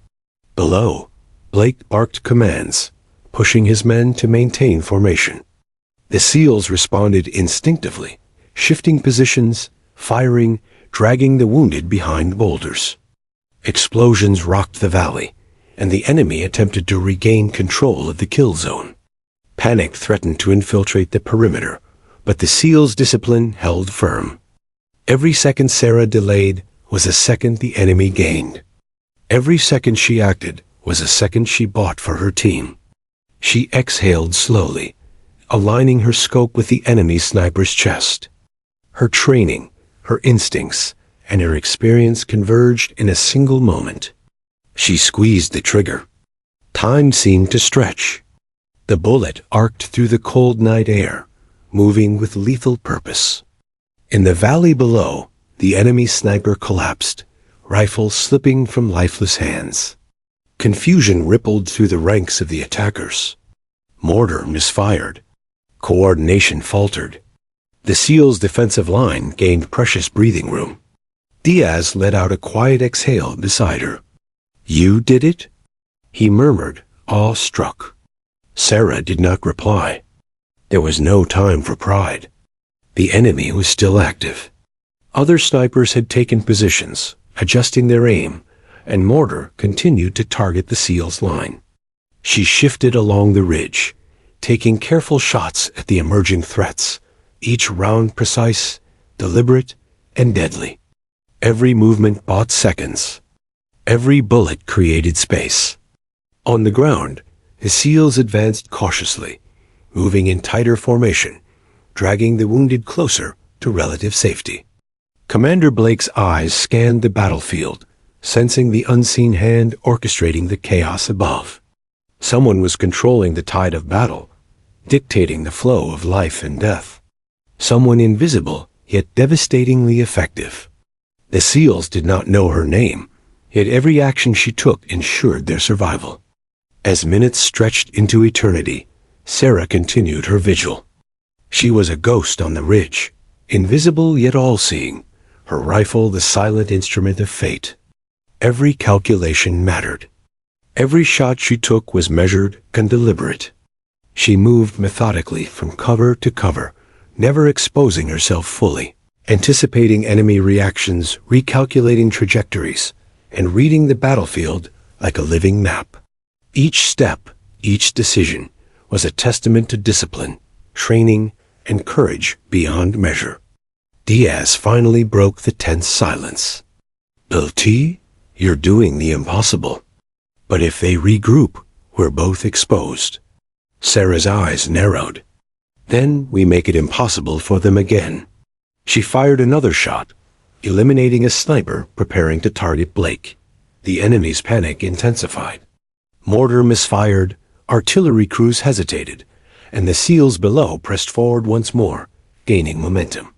Below, Blake barked commands, pushing his men to maintain formation. The SEALs responded instinctively, shifting positions, firing, dragging the wounded behind boulders. Explosions rocked the valley, and the enemy attempted to regain control of the kill zone. Panic threatened to infiltrate the perimeter, but the SEALs' discipline held firm. Every second Sarah delayed was a second the enemy gained. Every second she acted was a second she bought for her team. She exhaled slowly, aligning her scope with the enemy sniper's chest. Her training, her instincts, and her experience converged in a single moment. She squeezed the trigger. Time seemed to stretch. The bullet arced through the cold night air, moving with lethal purpose. In the valley below, the enemy sniper collapsed, rifle slipping from lifeless hands. Confusion rippled through the ranks of the attackers. Mortar misfired. Coordination faltered. The SEALs' defensive line gained precious breathing room. Diaz let out a quiet exhale beside her. "You did it?" he murmured, awe-struck. Sarah did not reply. There was no time for pride. The enemy was still active. Other snipers had taken positions, adjusting their aim, and mortar continued to target the SEALs' line. She shifted along the ridge, taking careful shots at the emerging threats, each round precise, deliberate, and deadly. Every movement bought seconds. Every bullet created space. On the ground, the SEALs advanced cautiously, moving in tighter formation, dragging the wounded closer to relative safety. Commander Blake's eyes scanned the battlefield, sensing the unseen hand orchestrating the chaos above. Someone was controlling the tide of battle, dictating the flow of life and death. Someone invisible, yet devastatingly effective. The SEALs did not know her name, yet every action she took ensured their survival. As minutes stretched into eternity, Sarah continued her vigil. She was a ghost on the ridge, invisible yet all-seeing, her rifle the silent instrument of fate. Every calculation mattered. Every shot she took was measured and deliberate. She moved methodically from cover to cover, never exposing herself fully, anticipating enemy reactions, recalculating trajectories, and reading the battlefield like a living map. Each step, each decision, was a testament to discipline, training, and courage beyond measure. Diaz finally broke the tense silence. "Bilti, you're doing the impossible. But if they regroup, we're both exposed." Sarah's eyes narrowed. "Then we make it impossible for them again." She fired another shot, eliminating a sniper preparing to target Blake. The enemy's panic intensified. Mortar misfired, artillery crews hesitated, and the SEALs below pressed forward once more, gaining momentum.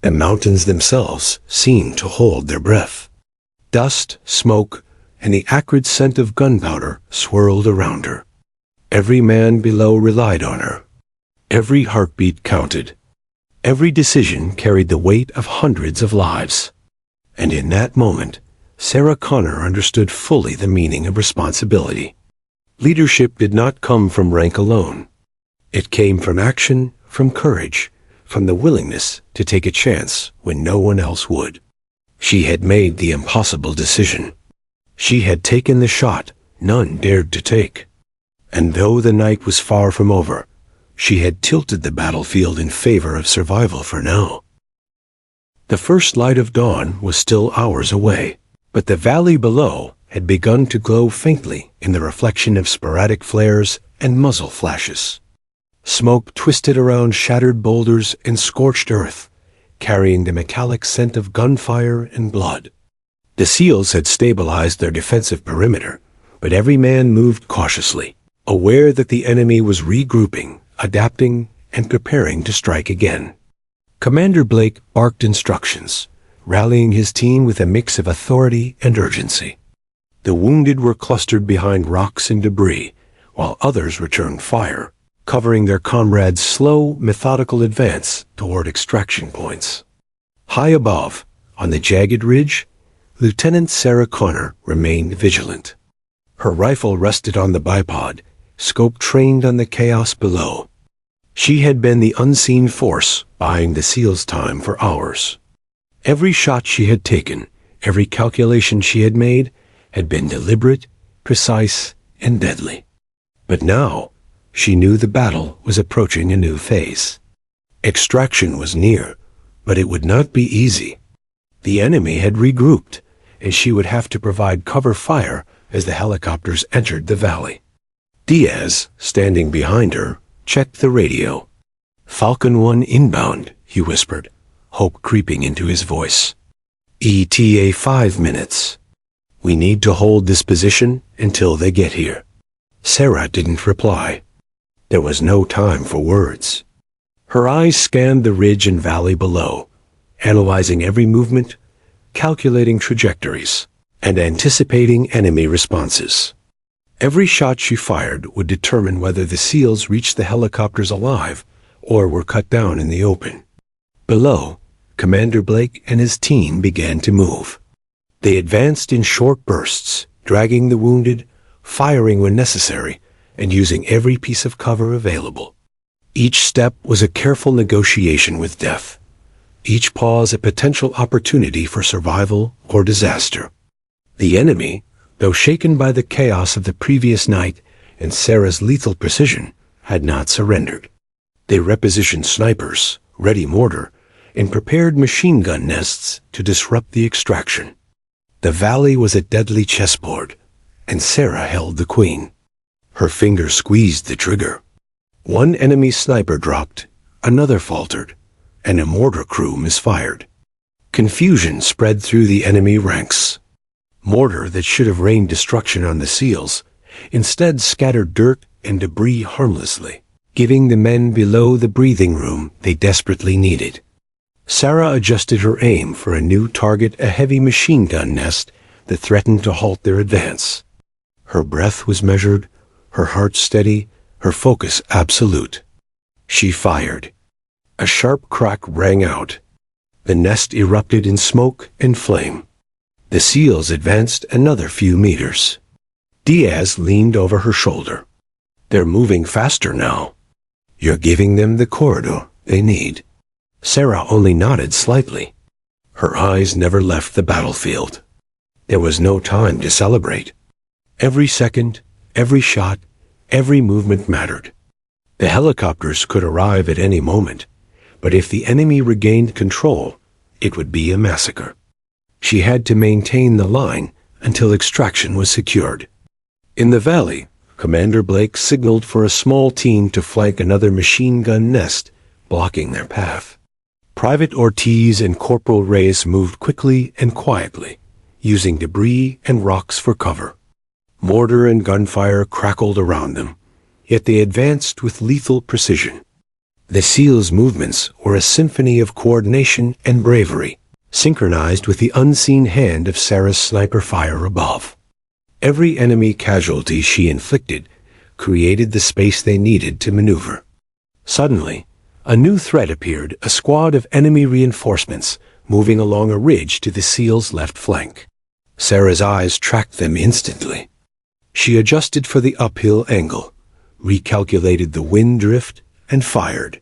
The mountains themselves seemed to hold their breath. Dust, smoke, and the acrid scent of gunpowder swirled around her. Every man below relied on her. Every heartbeat counted. Every decision carried the weight of hundreds of lives. And in that moment, Sarah Connor understood fully the meaning of responsibility. Leadership did not come from rank alone. It came from action, from courage, from the willingness to take a chance when no one else would. She had made the impossible decision. She had taken the shot none dared to take. And though the night was far from over, she had tilted the battlefield in favor of survival for now. The first light of dawn was still hours away, but the valley below had begun to glow faintly in the reflection of sporadic flares and muzzle flashes. Smoke twisted around shattered boulders and scorched earth, carrying the metallic scent of gunfire and blood. The SEALs had stabilized their defensive perimeter, but every man moved cautiously, aware that the enemy was regrouping, adapting, and preparing to strike again. Commander Blake barked instructions, rallying his team with a mix of authority and urgency. The wounded were clustered behind rocks and debris, while others returned fire, covering their comrades' slow, methodical advance toward extraction points. High above, on the jagged ridge, Lieutenant Sarah Connor remained vigilant. Her rifle rested on the bipod, scope trained on the chaos below. She had been the unseen force buying the SEALs time for hours. Every shot she had taken, every calculation she had made, had been deliberate, precise, and deadly. But now, she knew the battle was approaching a new phase. Extraction was near, but it would not be easy. The enemy had regrouped, and she would have to provide cover fire as the helicopters entered the valley. Diaz, standing behind her, checked the radio. "Falcon 1 inbound," he whispered, hope creeping into his voice. "ETA 5 minutes. We need to hold this position until they get here." Sarah didn't reply. There was no time for words. Her eyes scanned the ridge and valley below, analyzing every movement, calculating trajectories, and anticipating enemy responses. Every shot she fired would determine whether the SEALs reached the helicopters alive or were cut down in the open. Below, Commander Blake and his team began to move. They advanced in short bursts, dragging the wounded, firing when necessary, and using every piece of cover available. Each step was a careful negotiation with death. Each pause a potential opportunity for survival or disaster. The enemy, though shaken by the chaos of the previous night and Sarah's lethal precision, had not surrendered. They repositioned snipers, ready mortar, and prepared machine gun nests to disrupt the extraction. The valley was a deadly chessboard, and Sarah held the queen. Her fingers squeezed the trigger. One enemy sniper dropped, another faltered, and a mortar crew misfired. Confusion spread through the enemy ranks. Mortar that should have rained destruction on the SEALs instead scattered dirt and debris harmlessly, giving the men below the breathing room they desperately needed. Sarah adjusted her aim for a new target, a heavy machine gun nest that threatened to halt their advance. Her breath was measured, her heart steady, her focus absolute. She fired. A sharp crack rang out. The nest erupted in smoke and flame. The SEALs advanced another few meters. Diaz leaned over her shoulder. "They're moving faster now. You're giving them the corridor they need." Sarah only nodded slightly. Her eyes never left the battlefield. There was no time to celebrate. Every second, every shot, every movement mattered. The helicopters could arrive at any moment, but if the enemy regained control, it would be a massacre. She had to maintain the line until extraction was secured. In the valley, Commander Blake signaled for a small team to flank another machine gun nest, blocking their path. Private Ortiz and Corporal Reyes moved quickly and quietly, using debris and rocks for cover. Mortar and gunfire crackled around them, yet they advanced with lethal precision. The SEALs' movements were a symphony of coordination and bravery, synchronized with the unseen hand of Sarah's sniper fire above. Every enemy casualty she inflicted created the space they needed to maneuver. Suddenly, a new threat appeared, a squad of enemy reinforcements moving along a ridge to the SEALs' left flank. Sarah's eyes tracked them instantly. She adjusted for the uphill angle, recalculated the wind drift, and fired.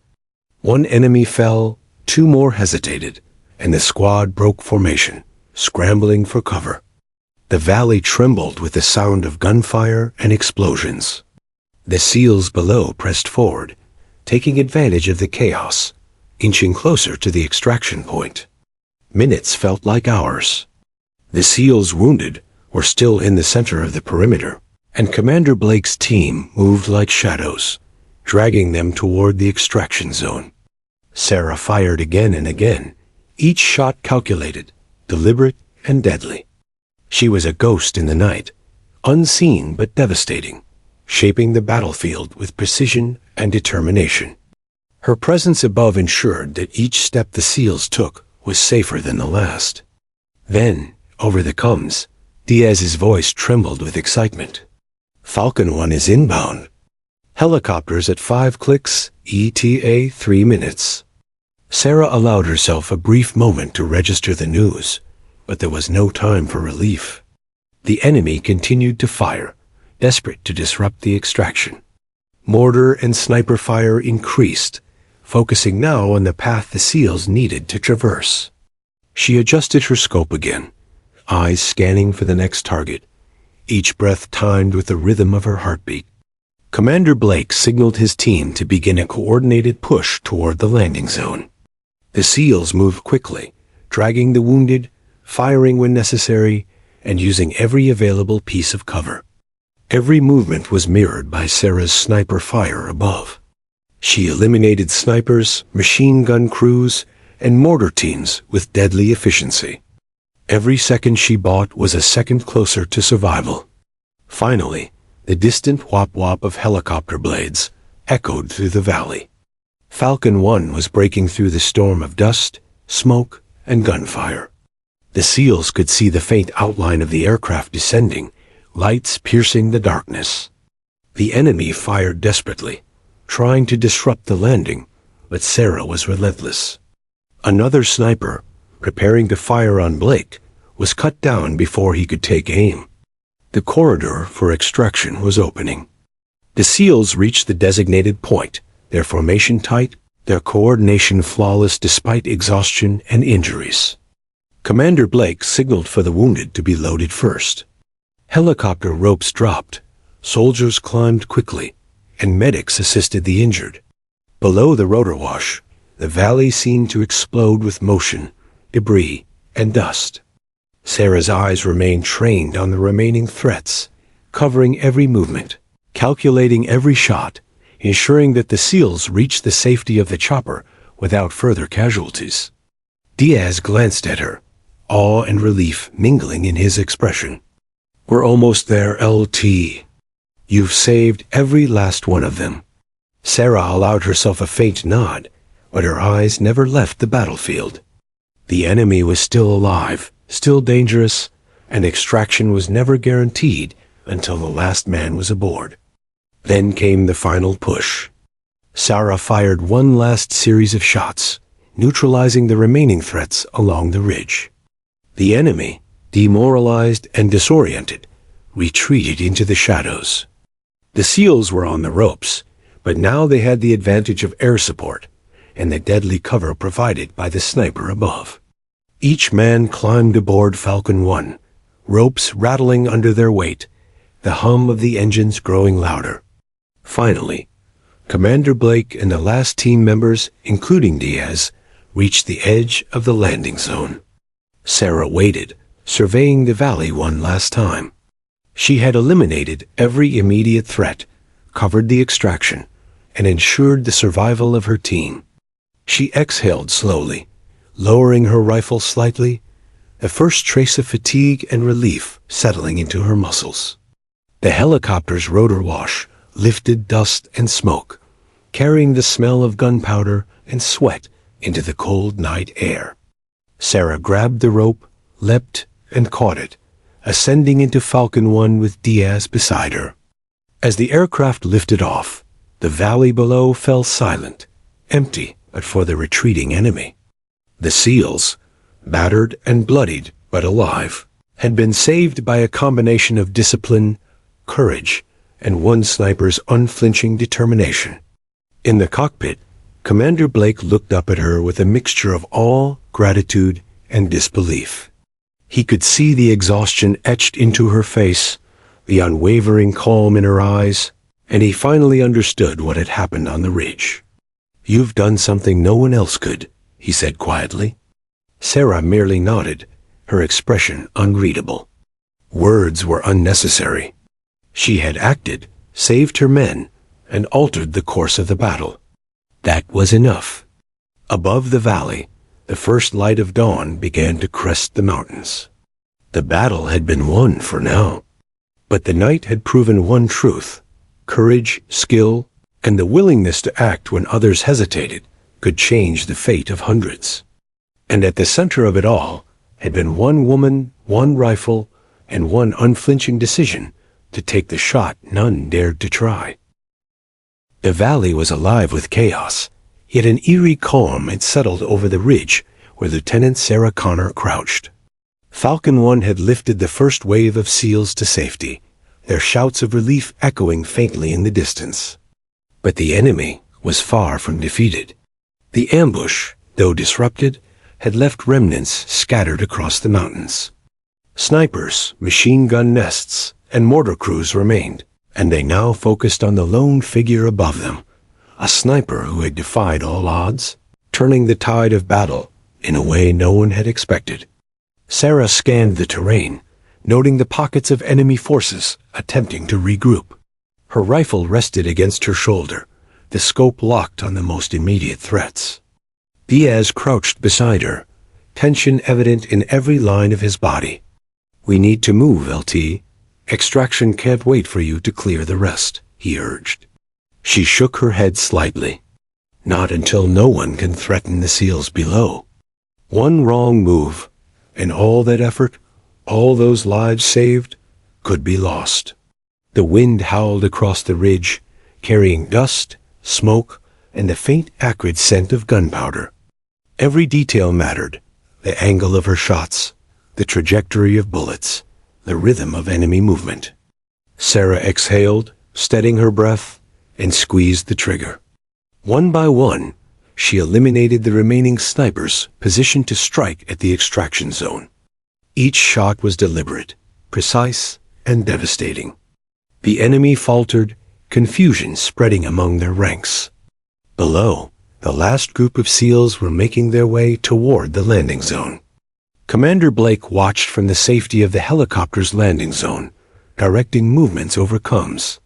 One enemy fell, two more hesitated, and the squad broke formation, scrambling for cover. The valley trembled with the sound of gunfire and explosions. The SEALs below pressed forward, taking advantage of the chaos, inching closer to the extraction point. Minutes felt like hours. The SEALs wounded were still in the center of the perimeter, and Commander Blake's team moved like shadows, dragging them toward the extraction zone. Sarah fired again and again, each shot calculated, deliberate, and deadly. She was a ghost in the night, unseen but devastating, shaping the battlefield with precision and determination. Her presence above ensured that each step the SEALs took was safer than the last. Then, over the comms, Diaz's voice trembled with excitement. Falcon 1 is inbound. Helicopters at 5 clicks, ETA 3 minutes. Sarah allowed herself a brief moment to register the news, but there was no time for relief. The enemy continued to fire, desperate to disrupt the extraction. Mortar and sniper fire increased, focusing now on the path the SEALs needed to traverse. She adjusted her scope again, eyes scanning for the next target, each breath timed with the rhythm of her heartbeat. Commander Blake signaled his team to begin a coordinated push toward the landing zone. The SEALs moved quickly, dragging the wounded, firing when necessary, and using every available piece of cover. Every movement was mirrored by Sarah's sniper fire above. She eliminated snipers, machine gun crews, and mortar teams with deadly efficiency. Every second she bought was a second closer to survival. Finally, the distant whop-whop of helicopter blades echoed through the valley. Falcon 1 was breaking through the storm of dust, smoke, and gunfire. The SEALs could see the faint outline of the aircraft descending, lights piercing the darkness. The enemy fired desperately, trying to disrupt the landing, but Sarah was relentless. Another sniper, preparing to fire on Blake, was cut down before he could take aim. The corridor for extraction was opening. The SEALs reached the designated point, their formation tight, their coordination flawless despite exhaustion and injuries. Commander Blake signaled for the wounded to be loaded first. Helicopter ropes dropped, soldiers climbed quickly, and medics assisted the injured. Below the rotor wash, the valley seemed to explode with motion, debris, and dust. Sarah's eyes remained trained on the remaining threats, covering every movement, calculating every shot, ensuring that the SEALs reached the safety of the chopper without further casualties. Diaz glanced at her, awe and relief mingling in his expression. "We're almost there, LT. You've saved every last one of them." Sarah allowed herself a faint nod, but her eyes never left the battlefield. The enemy was still alive, still dangerous, and extraction was never guaranteed until the last man was aboard. Then came the final push. Sarah fired one last series of shots, neutralizing the remaining threats along the ridge. The enemy, demoralized and disoriented, retreated into the shadows. The SEALs were on the ropes, but now they had the advantage of air support and the deadly cover provided by the sniper above. Each man climbed aboard Falcon 1, ropes rattling under their weight, the hum of the engines growing louder. Finally, Commander Blake and the last team members, including Diaz, reached the edge of the landing zone. Sarah waited, surveying the valley one last time. She had eliminated every immediate threat, covered the extraction, and ensured the survival of her team. She exhaled slowly, lowering her rifle slightly, the first trace of fatigue and relief settling into her muscles. The helicopter's rotor wash lifted dust and smoke, carrying the smell of gunpowder and sweat into the cold night air. Sarah grabbed the rope, leapt, and caught it, ascending into Falcon 1 with Diaz beside her. As the aircraft lifted off, the valley below fell silent, empty but for the retreating enemy. The SEALs, battered and bloodied but alive, had been saved by a combination of discipline, courage, and one sniper's unflinching determination. In the cockpit, Commander Blake looked up at her with a mixture of awe, gratitude, and disbelief. He could see the exhaustion etched into her face, the unwavering calm in her eyes, and he finally understood what had happened on the ridge. "You've done something no one else could," he said quietly. Sarah merely nodded, her expression unreadable. Words were unnecessary. She had acted, saved her men, and altered the course of the battle. That was enough. Above the valley, the first light of dawn began to crest the mountains. The battle had been won for now. But the night had proven one truth: courage, skill, and the willingness to act when others hesitated could change the fate of hundreds. And at the center of it all had been one woman, one rifle, and one unflinching decision to take the shot none dared to try. The valley was alive with chaos, yet an eerie calm had settled over the ridge where Lieutenant Sarah Connor crouched. Falcon 1 had lifted the first wave of SEALs to safety, their shouts of relief echoing faintly in the distance. But the enemy was far from defeated. The ambush, though disrupted, had left remnants scattered across the mountains. Snipers, machine gun nests, and mortar crews remained, and they now focused on the lone figure above them, a sniper who had defied all odds, turning the tide of battle in a way no one had expected. Sarah scanned the terrain, noting the pockets of enemy forces attempting to regroup. Her rifle rested against her shoulder, the scope locked on the most immediate threats. Diaz crouched beside her, tension evident in every line of his body. "We need to move, LT. Extraction can't wait for you to clear the rest," he urged. She shook her head slightly. "Not until no one can threaten the SEALs below. One wrong move, and all that effort, all those lives saved, could be lost." The wind howled across the ridge, carrying dust, smoke, and the faint acrid scent of gunpowder. Every detail mattered: the angle of her shots, the trajectory of bullets, the rhythm of enemy movement. Sarah exhaled, steadying her breath, and squeezed the trigger. One by one, she eliminated the remaining snipers positioned to strike at the extraction zone. Each shot was deliberate, precise, and devastating. The enemy faltered, confusion spreading among their ranks. Below, the last group of SEALs were making their way toward the landing zone. Commander Blake watched from the safety of the helicopter's landing zone, directing movements over comms.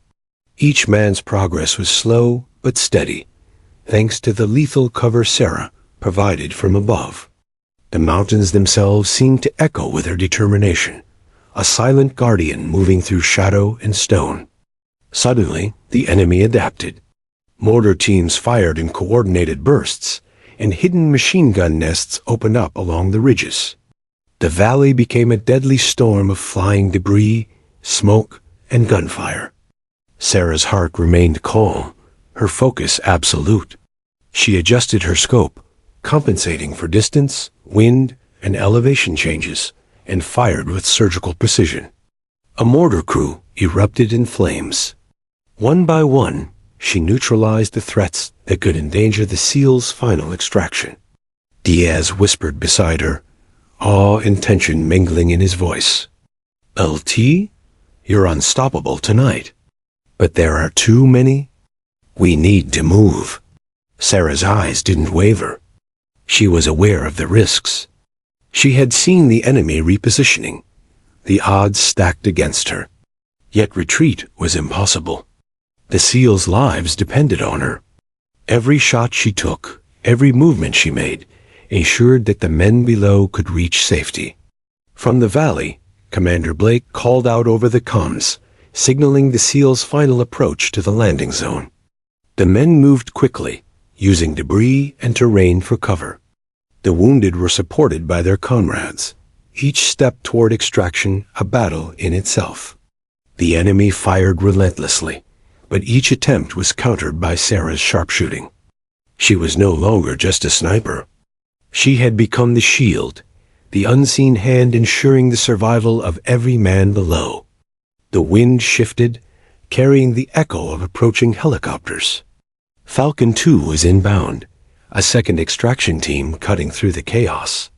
Each man's progress was slow but steady, thanks to the lethal cover Sarah provided from above. The mountains themselves seemed to echo with her determination, a silent guardian moving through shadow and stone. Suddenly, the enemy adapted. Mortar teams fired in coordinated bursts, and hidden machine gun nests opened up along the ridges. The valley became a deadly storm of flying debris, smoke, and gunfire. Sarah's heart remained calm, her focus absolute. She adjusted her scope, compensating for distance, wind, and elevation changes, and fired with surgical precision. A mortar crew erupted in flames. One by one, she neutralized the threats that could endanger the SEAL's final extraction. Diaz whispered beside her, awe and tension mingling in his voice. "LT, you're unstoppable tonight. But there are too many. We need to move." Sarah's eyes didn't waver. She was aware of the risks. She had seen the enemy repositioning, the odds stacked against her. Yet retreat was impossible. The SEALs' lives depended on her. Every shot she took, every movement she made, ensured that the men below could reach safety. From the valley, Commander Blake called out over the comms, signaling the SEALs' final approach to the landing zone. The men moved quickly, using debris and terrain for cover. The wounded were supported by their comrades, each step toward extraction a battle in itself. The enemy fired relentlessly, but each attempt was countered by Sarah's sharpshooting. She was no longer just a sniper. She had become the shield, the unseen hand ensuring the survival of every man below. The wind shifted, carrying the echo of approaching helicopters. Falcon 2 was inbound, a second extraction team cutting through the chaos.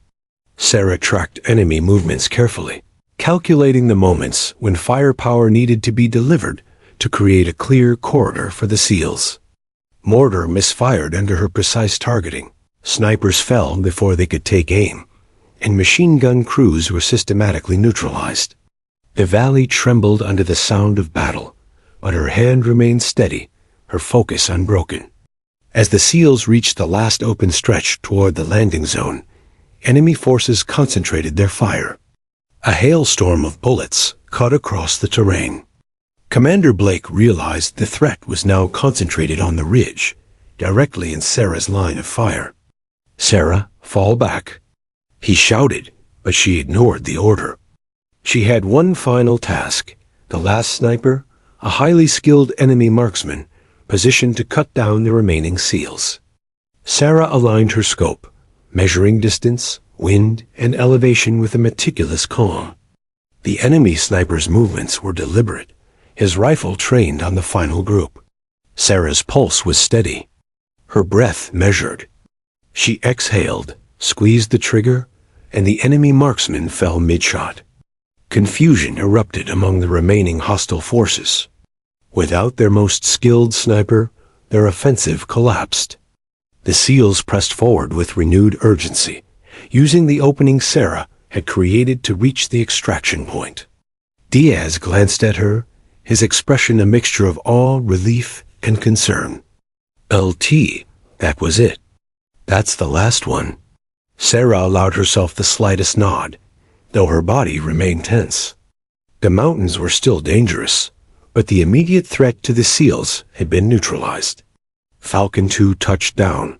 Sarah tracked enemy movements carefully, calculating the moments when firepower needed to be delivered to create a clear corridor for the SEALs. Mortar misfired under her precise targeting. Snipers fell before they could take aim, and machine gun crews were systematically neutralized. The valley trembled under the sound of battle, but her hand remained steady, her focus unbroken. As the SEALs reached the last open stretch toward the landing zone, enemy forces concentrated their fire. A hailstorm of bullets cut across the terrain. Commander Blake realized the threat was now concentrated on the ridge, directly in Sarah's line of fire. "Sarah, fall back." He shouted, but she ignored the order. She had one final task. The last sniper, a highly skilled enemy marksman, positioned to cut down the remaining SEALs. Sarah aligned her scope, measuring distance, wind, and elevation with a meticulous calm. The enemy sniper's movements were deliberate, his rifle trained on the final group. Sarah's pulse was steady, her breath measured. She exhaled, squeezed the trigger, and the enemy marksman fell mid-shot. Confusion erupted among the remaining hostile forces. Without their most skilled sniper, their offensive collapsed. The SEALs pressed forward with renewed urgency, using the opening Sarah had created to reach the extraction point. Diaz glanced at her, his expression a mixture of awe, relief, and concern. "LT, that was it. That's the last one." Sarah allowed herself the slightest nod, though her body remained tense. The mountains were still dangerous, but the immediate threat to the SEALs had been neutralized. Falcon 2 touched down,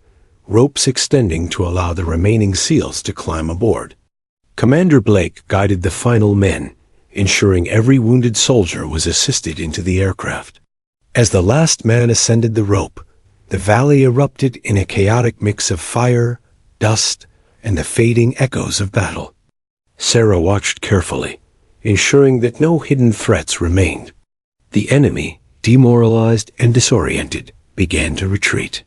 ropes extending to allow the remaining SEALs to climb aboard. Commander Blake guided the final men, ensuring every wounded soldier was assisted into the aircraft. As the last man ascended the rope, the valley erupted in a chaotic mix of fire, dust, and the fading echoes of battle. Sarah watched carefully, ensuring that no hidden threats remained. The enemy, demoralized and disoriented, began to retreat.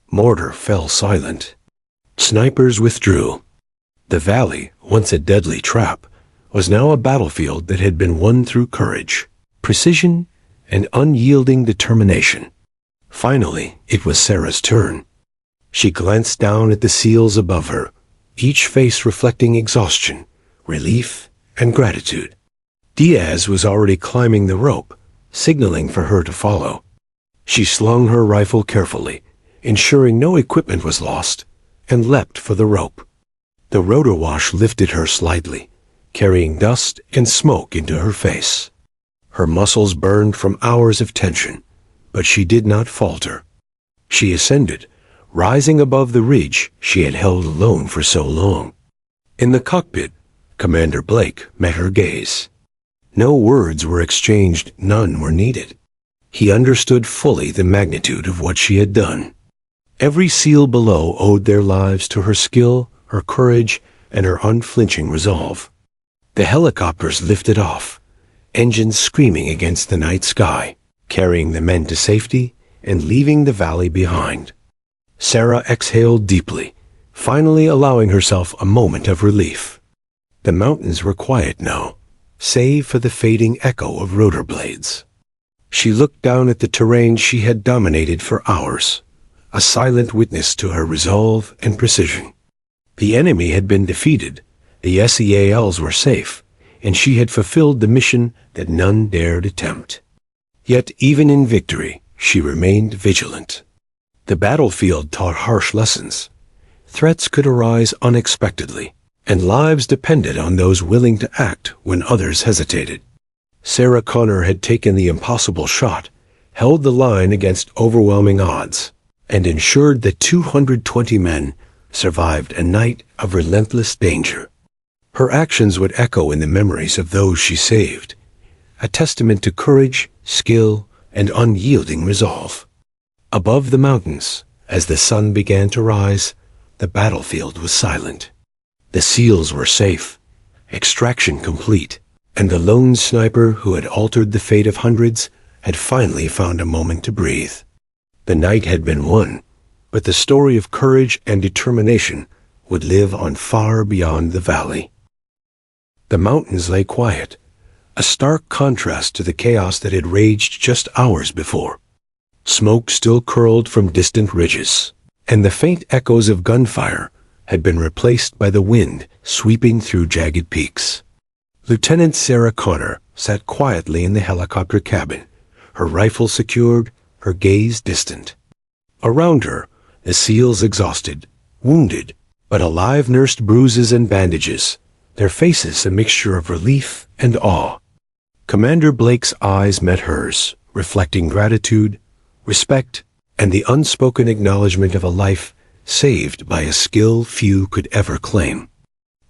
Mortar fell silent. Snipers withdrew. The valley, once a deadly trap, was now a battlefield that had been won through courage, precision, and unyielding determination. Finally, it was Sarah's turn. She glanced down at the SEALs above her, each face reflecting exhaustion, relief, and gratitude. Diaz was already climbing the rope, signaling for her to follow. She slung her rifle carefully, ensuring no equipment was lost, and leapt for the rope. The rotor wash lifted her slightly, carrying dust and smoke into her face. Her muscles burned from hours of tension, but she did not falter. She ascended, rising above the ridge she had held alone for so long. In the cockpit, Commander Blake met her gaze. No words were exchanged, none were needed. He understood fully the magnitude of what she had done. Every SEAL below owed their lives to her skill, her courage, and her unflinching resolve. The helicopters lifted off, engines screaming against the night sky, carrying the men to safety and leaving the valley behind. Sarah exhaled deeply, finally allowing herself a moment of relief. The mountains were quiet now, save for the fading echo of rotor blades. She looked down at the terrain she had dominated for hours, a silent witness to her resolve and precision. The enemy had been defeated, the SEALs were safe, and she had fulfilled the mission that none dared attempt. Yet even in victory, she remained vigilant. The battlefield taught harsh lessons. Threats could arise unexpectedly, and lives depended on those willing to act when others hesitated. Sarah Connor had taken the impossible shot, held the line against overwhelming odds, and ensured that 220 men survived a night of relentless danger. Her actions would echo in the memories of those she saved, a testament to courage, skill, and unyielding resolve. Above the mountains, as the sun began to rise, the battlefield was silent. The SEALs were safe, extraction complete, and the lone sniper who had altered the fate of hundreds had finally found a moment to breathe. The night had been won, but the story of courage and determination would live on far beyond the valley. The mountains lay quiet, a stark contrast to the chaos that had raged just hours before. Smoke still curled from distant ridges, and the faint echoes of gunfire had been replaced by the wind sweeping through jagged peaks. Lieutenant Sarah Connor sat quietly in the helicopter cabin, her rifle secured, her gaze distant. Around her, the SEALs exhausted, wounded, but alive nursed bruises and bandages, their faces a mixture of relief and awe. Commander Blake's eyes met hers, reflecting gratitude, respect, and the unspoken acknowledgement of a life saved by a skill few could ever claim.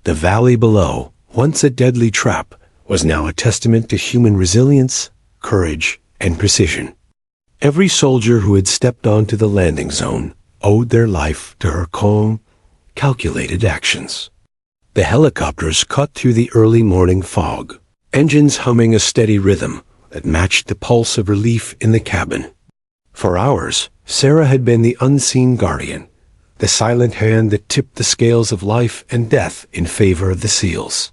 The valley below, once a deadly trap, was now a testament to human resilience, courage, and precision. Every soldier who had stepped onto the landing zone owed their life to her calm, calculated actions. The helicopters cut through the early morning fog, engines humming a steady rhythm that matched the pulse of relief in the cabin. For hours, Sarah had been the unseen guardian, the silent hand that tipped the scales of life and death in favor of the SEALs.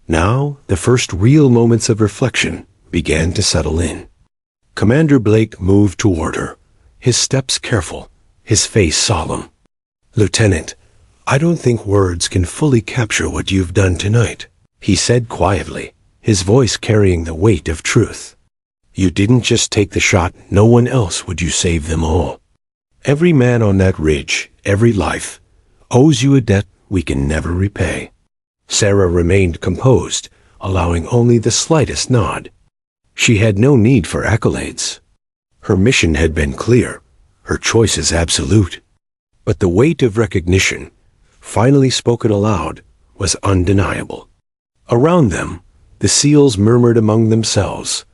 Now, the first real moments of reflection began to settle in. Commander Blake moved toward her, his steps careful, his face solemn. "Lieutenant, I don't think words can fully capture what you've done tonight," he said quietly, his voice carrying the weight of truth. "You didn't just take the shot, no one else would you save them all. Every man on that ridge, every life, owes you a debt we can never repay." Sarah remained composed, allowing only the slightest nod. She had no need for accolades. Her mission had been clear, her choices absolute. But the weight of recognition, finally spoken aloud, was undeniable. Around them, the SEALs murmured among themselves,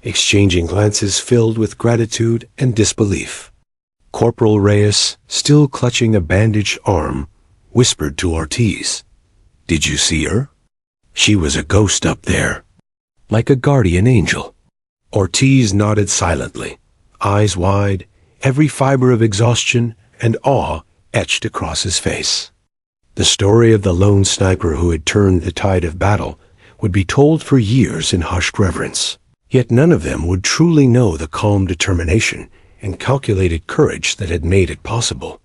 exchanging glances filled with gratitude and disbelief. Corporal Reyes, still clutching a bandaged arm, whispered to Ortiz, "Did you see her? She was a ghost up there, like a guardian angel." Ortiz nodded silently, eyes wide, every fiber of exhaustion and awe etched across his face. The story of the lone sniper who had turned the tide of battle would be told for years in hushed reverence, yet none of them would truly know the calm determination and calculated courage that had made it possible.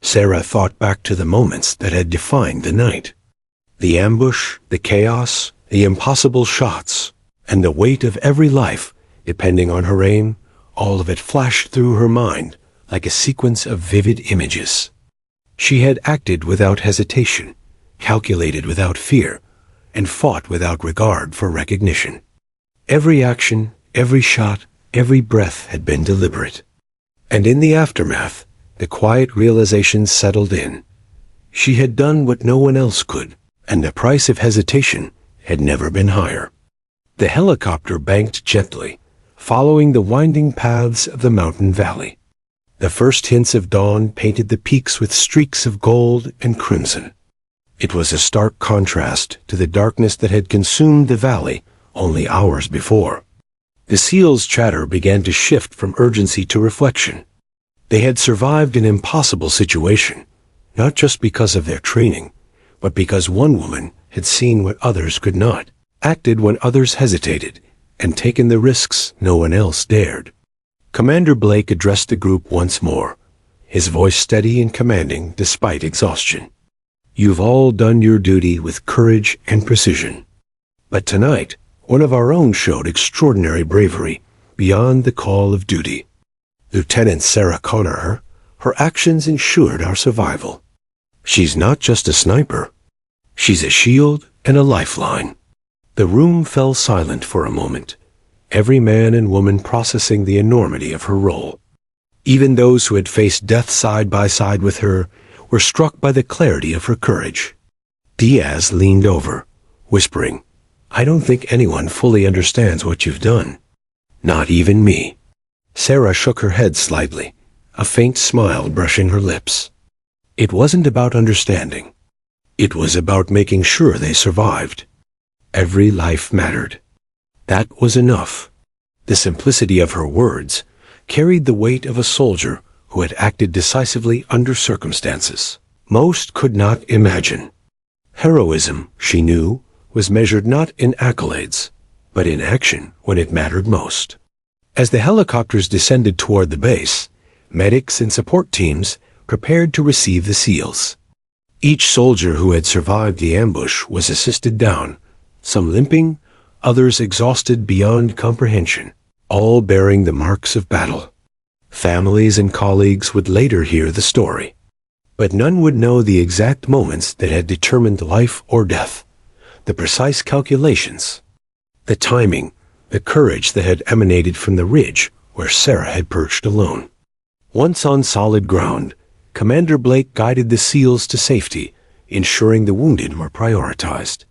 Sarah thought back to the moments that had defined the night. The ambush, the chaos, the impossible shots, and the weight of every life, depending on her aim, all of it flashed through her mind like a sequence of vivid images. She had acted without hesitation, calculated without fear, and fought without regard for recognition. Every action, every shot, every breath had been deliberate. And in the aftermath, the quiet realization settled in. She had done what no one else could, and the price of hesitation had never been higher. The helicopter banked gently, following the winding paths of the mountain valley. The first hints of dawn painted the peaks with streaks of gold and crimson. It was a stark contrast to the darkness that had consumed the valley only hours before. The SEALs' chatter began to shift from urgency to reflection. They had survived an impossible situation, not just because of their training, but because one woman had seen what others could not, acted when others hesitated, and taken the risks no one else dared. Commander Blake addressed the group once more, his voice steady and commanding despite exhaustion. "You've all done your duty with courage and precision. But tonight, one of our own showed extraordinary bravery beyond the call of duty. Lieutenant Sarah Connor, her actions ensured our survival. She's not just a sniper. She's a shield and a lifeline." The room fell silent for a moment, every man and woman processing the enormity of her role. Even those who had faced death side by side with her were struck by the clarity of her courage. Diaz leaned over, whispering, "I don't think anyone fully understands what you've done. Not even me." Sarah shook her head slightly, a faint smile brushing her lips. It wasn't about understanding. It was about making sure they survived. Every life mattered. That was enough. The simplicity of her words carried the weight of a soldier who had acted decisively under circumstances most could not imagine. Heroism, she knew, was measured not in accolades, but in action when it mattered most. As the helicopters descended toward the base, medics and support teams prepared to receive the SEALs. Each soldier who had survived the ambush was assisted down, some limping, others exhausted beyond comprehension, all bearing the marks of battle. Families and colleagues would later hear the story, but none would know the exact moments that had determined life or death, the precise calculations, the timing, the courage that had emanated from the ridge where Sarah had perched alone. Once on solid ground, Commander Blake guided the SEALs to safety, ensuring the wounded were prioritized.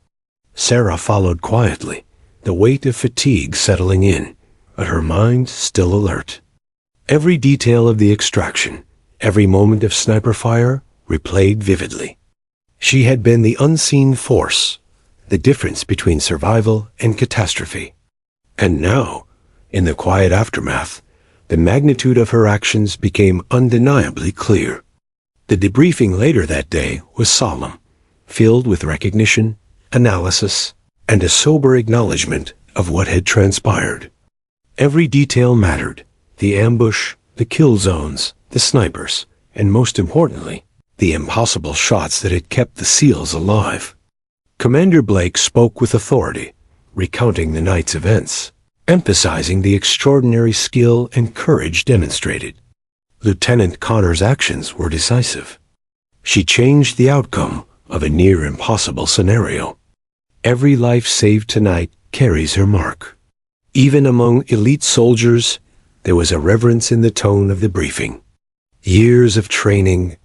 Sarah followed quietly, the weight of fatigue settling in, but her mind still alert. Every detail of the extraction, every moment of sniper fire, replayed vividly. She had been the unseen force, the difference between survival and catastrophe. And now, in the quiet aftermath, the magnitude of her actions became undeniably clear. The debriefing later that day was solemn, filled with recognition, analysis, and a sober acknowledgement of what had transpired. Every detail mattered: the ambush, the kill zones, the snipers, and most importantly, the impossible shots that had kept the SEALs alive. Commander Blake spoke with authority, recounting the night's events, emphasizing the extraordinary skill and courage demonstrated. Lieutenant Connor's actions were decisive. She changed the outcome of a near-impossible scenario. Every life saved tonight carries her mark. Even among elite soldiers, there was a reverence in the tone of the briefing. Years of training,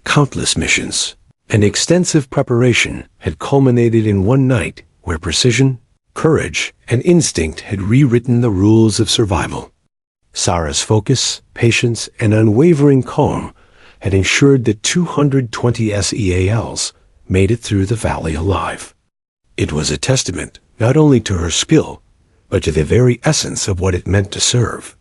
countless missions, and extensive preparation had culminated in one night where precision, courage, and instinct had rewritten the rules of survival. Sarah's focus, patience, and unwavering calm had ensured that 220 SEALs made it through the valley alive. It was a testament not only to her skill, but to the very essence of what it meant to serve: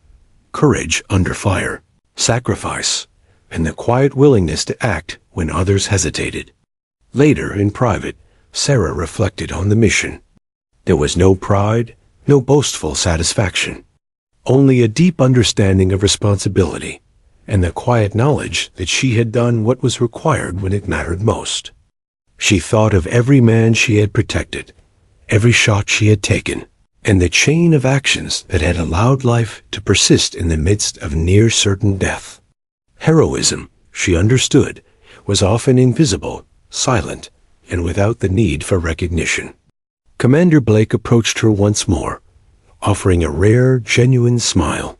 courage under fire, sacrifice, and the quiet willingness to act when others hesitated. Later, in private, Sarah reflected on the mission. There was no pride, no boastful satisfaction, only a deep understanding of responsibility, and the quiet knowledge that she had done what was required when it mattered most. She thought of every man she had protected, every shot she had taken, and the chain of actions that had allowed life to persist in the midst of near-certain death. Heroism, she understood, was often invisible, silent, and without the need for recognition. Commander Blake approached her once more, offering a rare, genuine smile.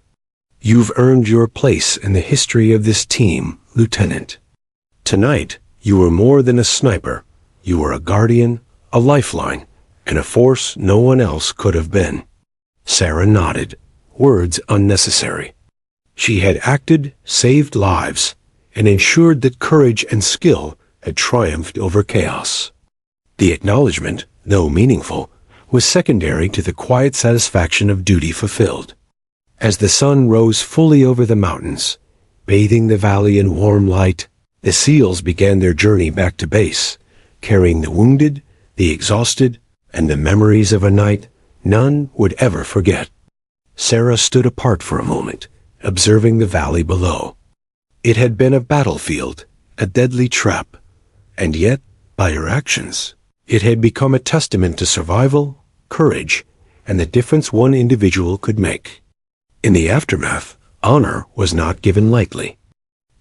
"You've earned your place in the history of this team, Lieutenant. Tonight, you were more than a sniper. You were a guardian, a lifeline, and a force no one else could have been." Sarah nodded, words unnecessary. She had acted, saved lives, and ensured that courage and skill had triumphed over chaos. The acknowledgement, though meaningful, was secondary to the quiet satisfaction of duty fulfilled. As the sun rose fully over the mountains, bathing the valley in warm light, the SEALs began their journey back to base, carrying the wounded, the exhausted, and the memories of a night none would ever forget. Sarah stood apart for a moment, observing the valley below. It had been a battlefield, a deadly trap, and yet, by her actions, it had become a testament to survival, courage, and the difference one individual could make. In the aftermath, honor was not given lightly.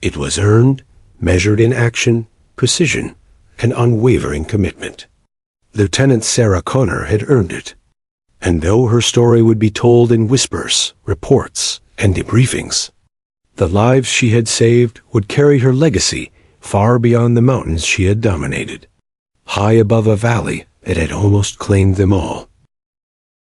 It was earned, measured in action, precision, and unwavering commitment. Lieutenant Sarah Connor had earned it. And though her story would be told in whispers, reports, and debriefings, the lives she had saved would carry her legacy far beyond the mountains she had dominated, high above a valley that had almost claimed them all.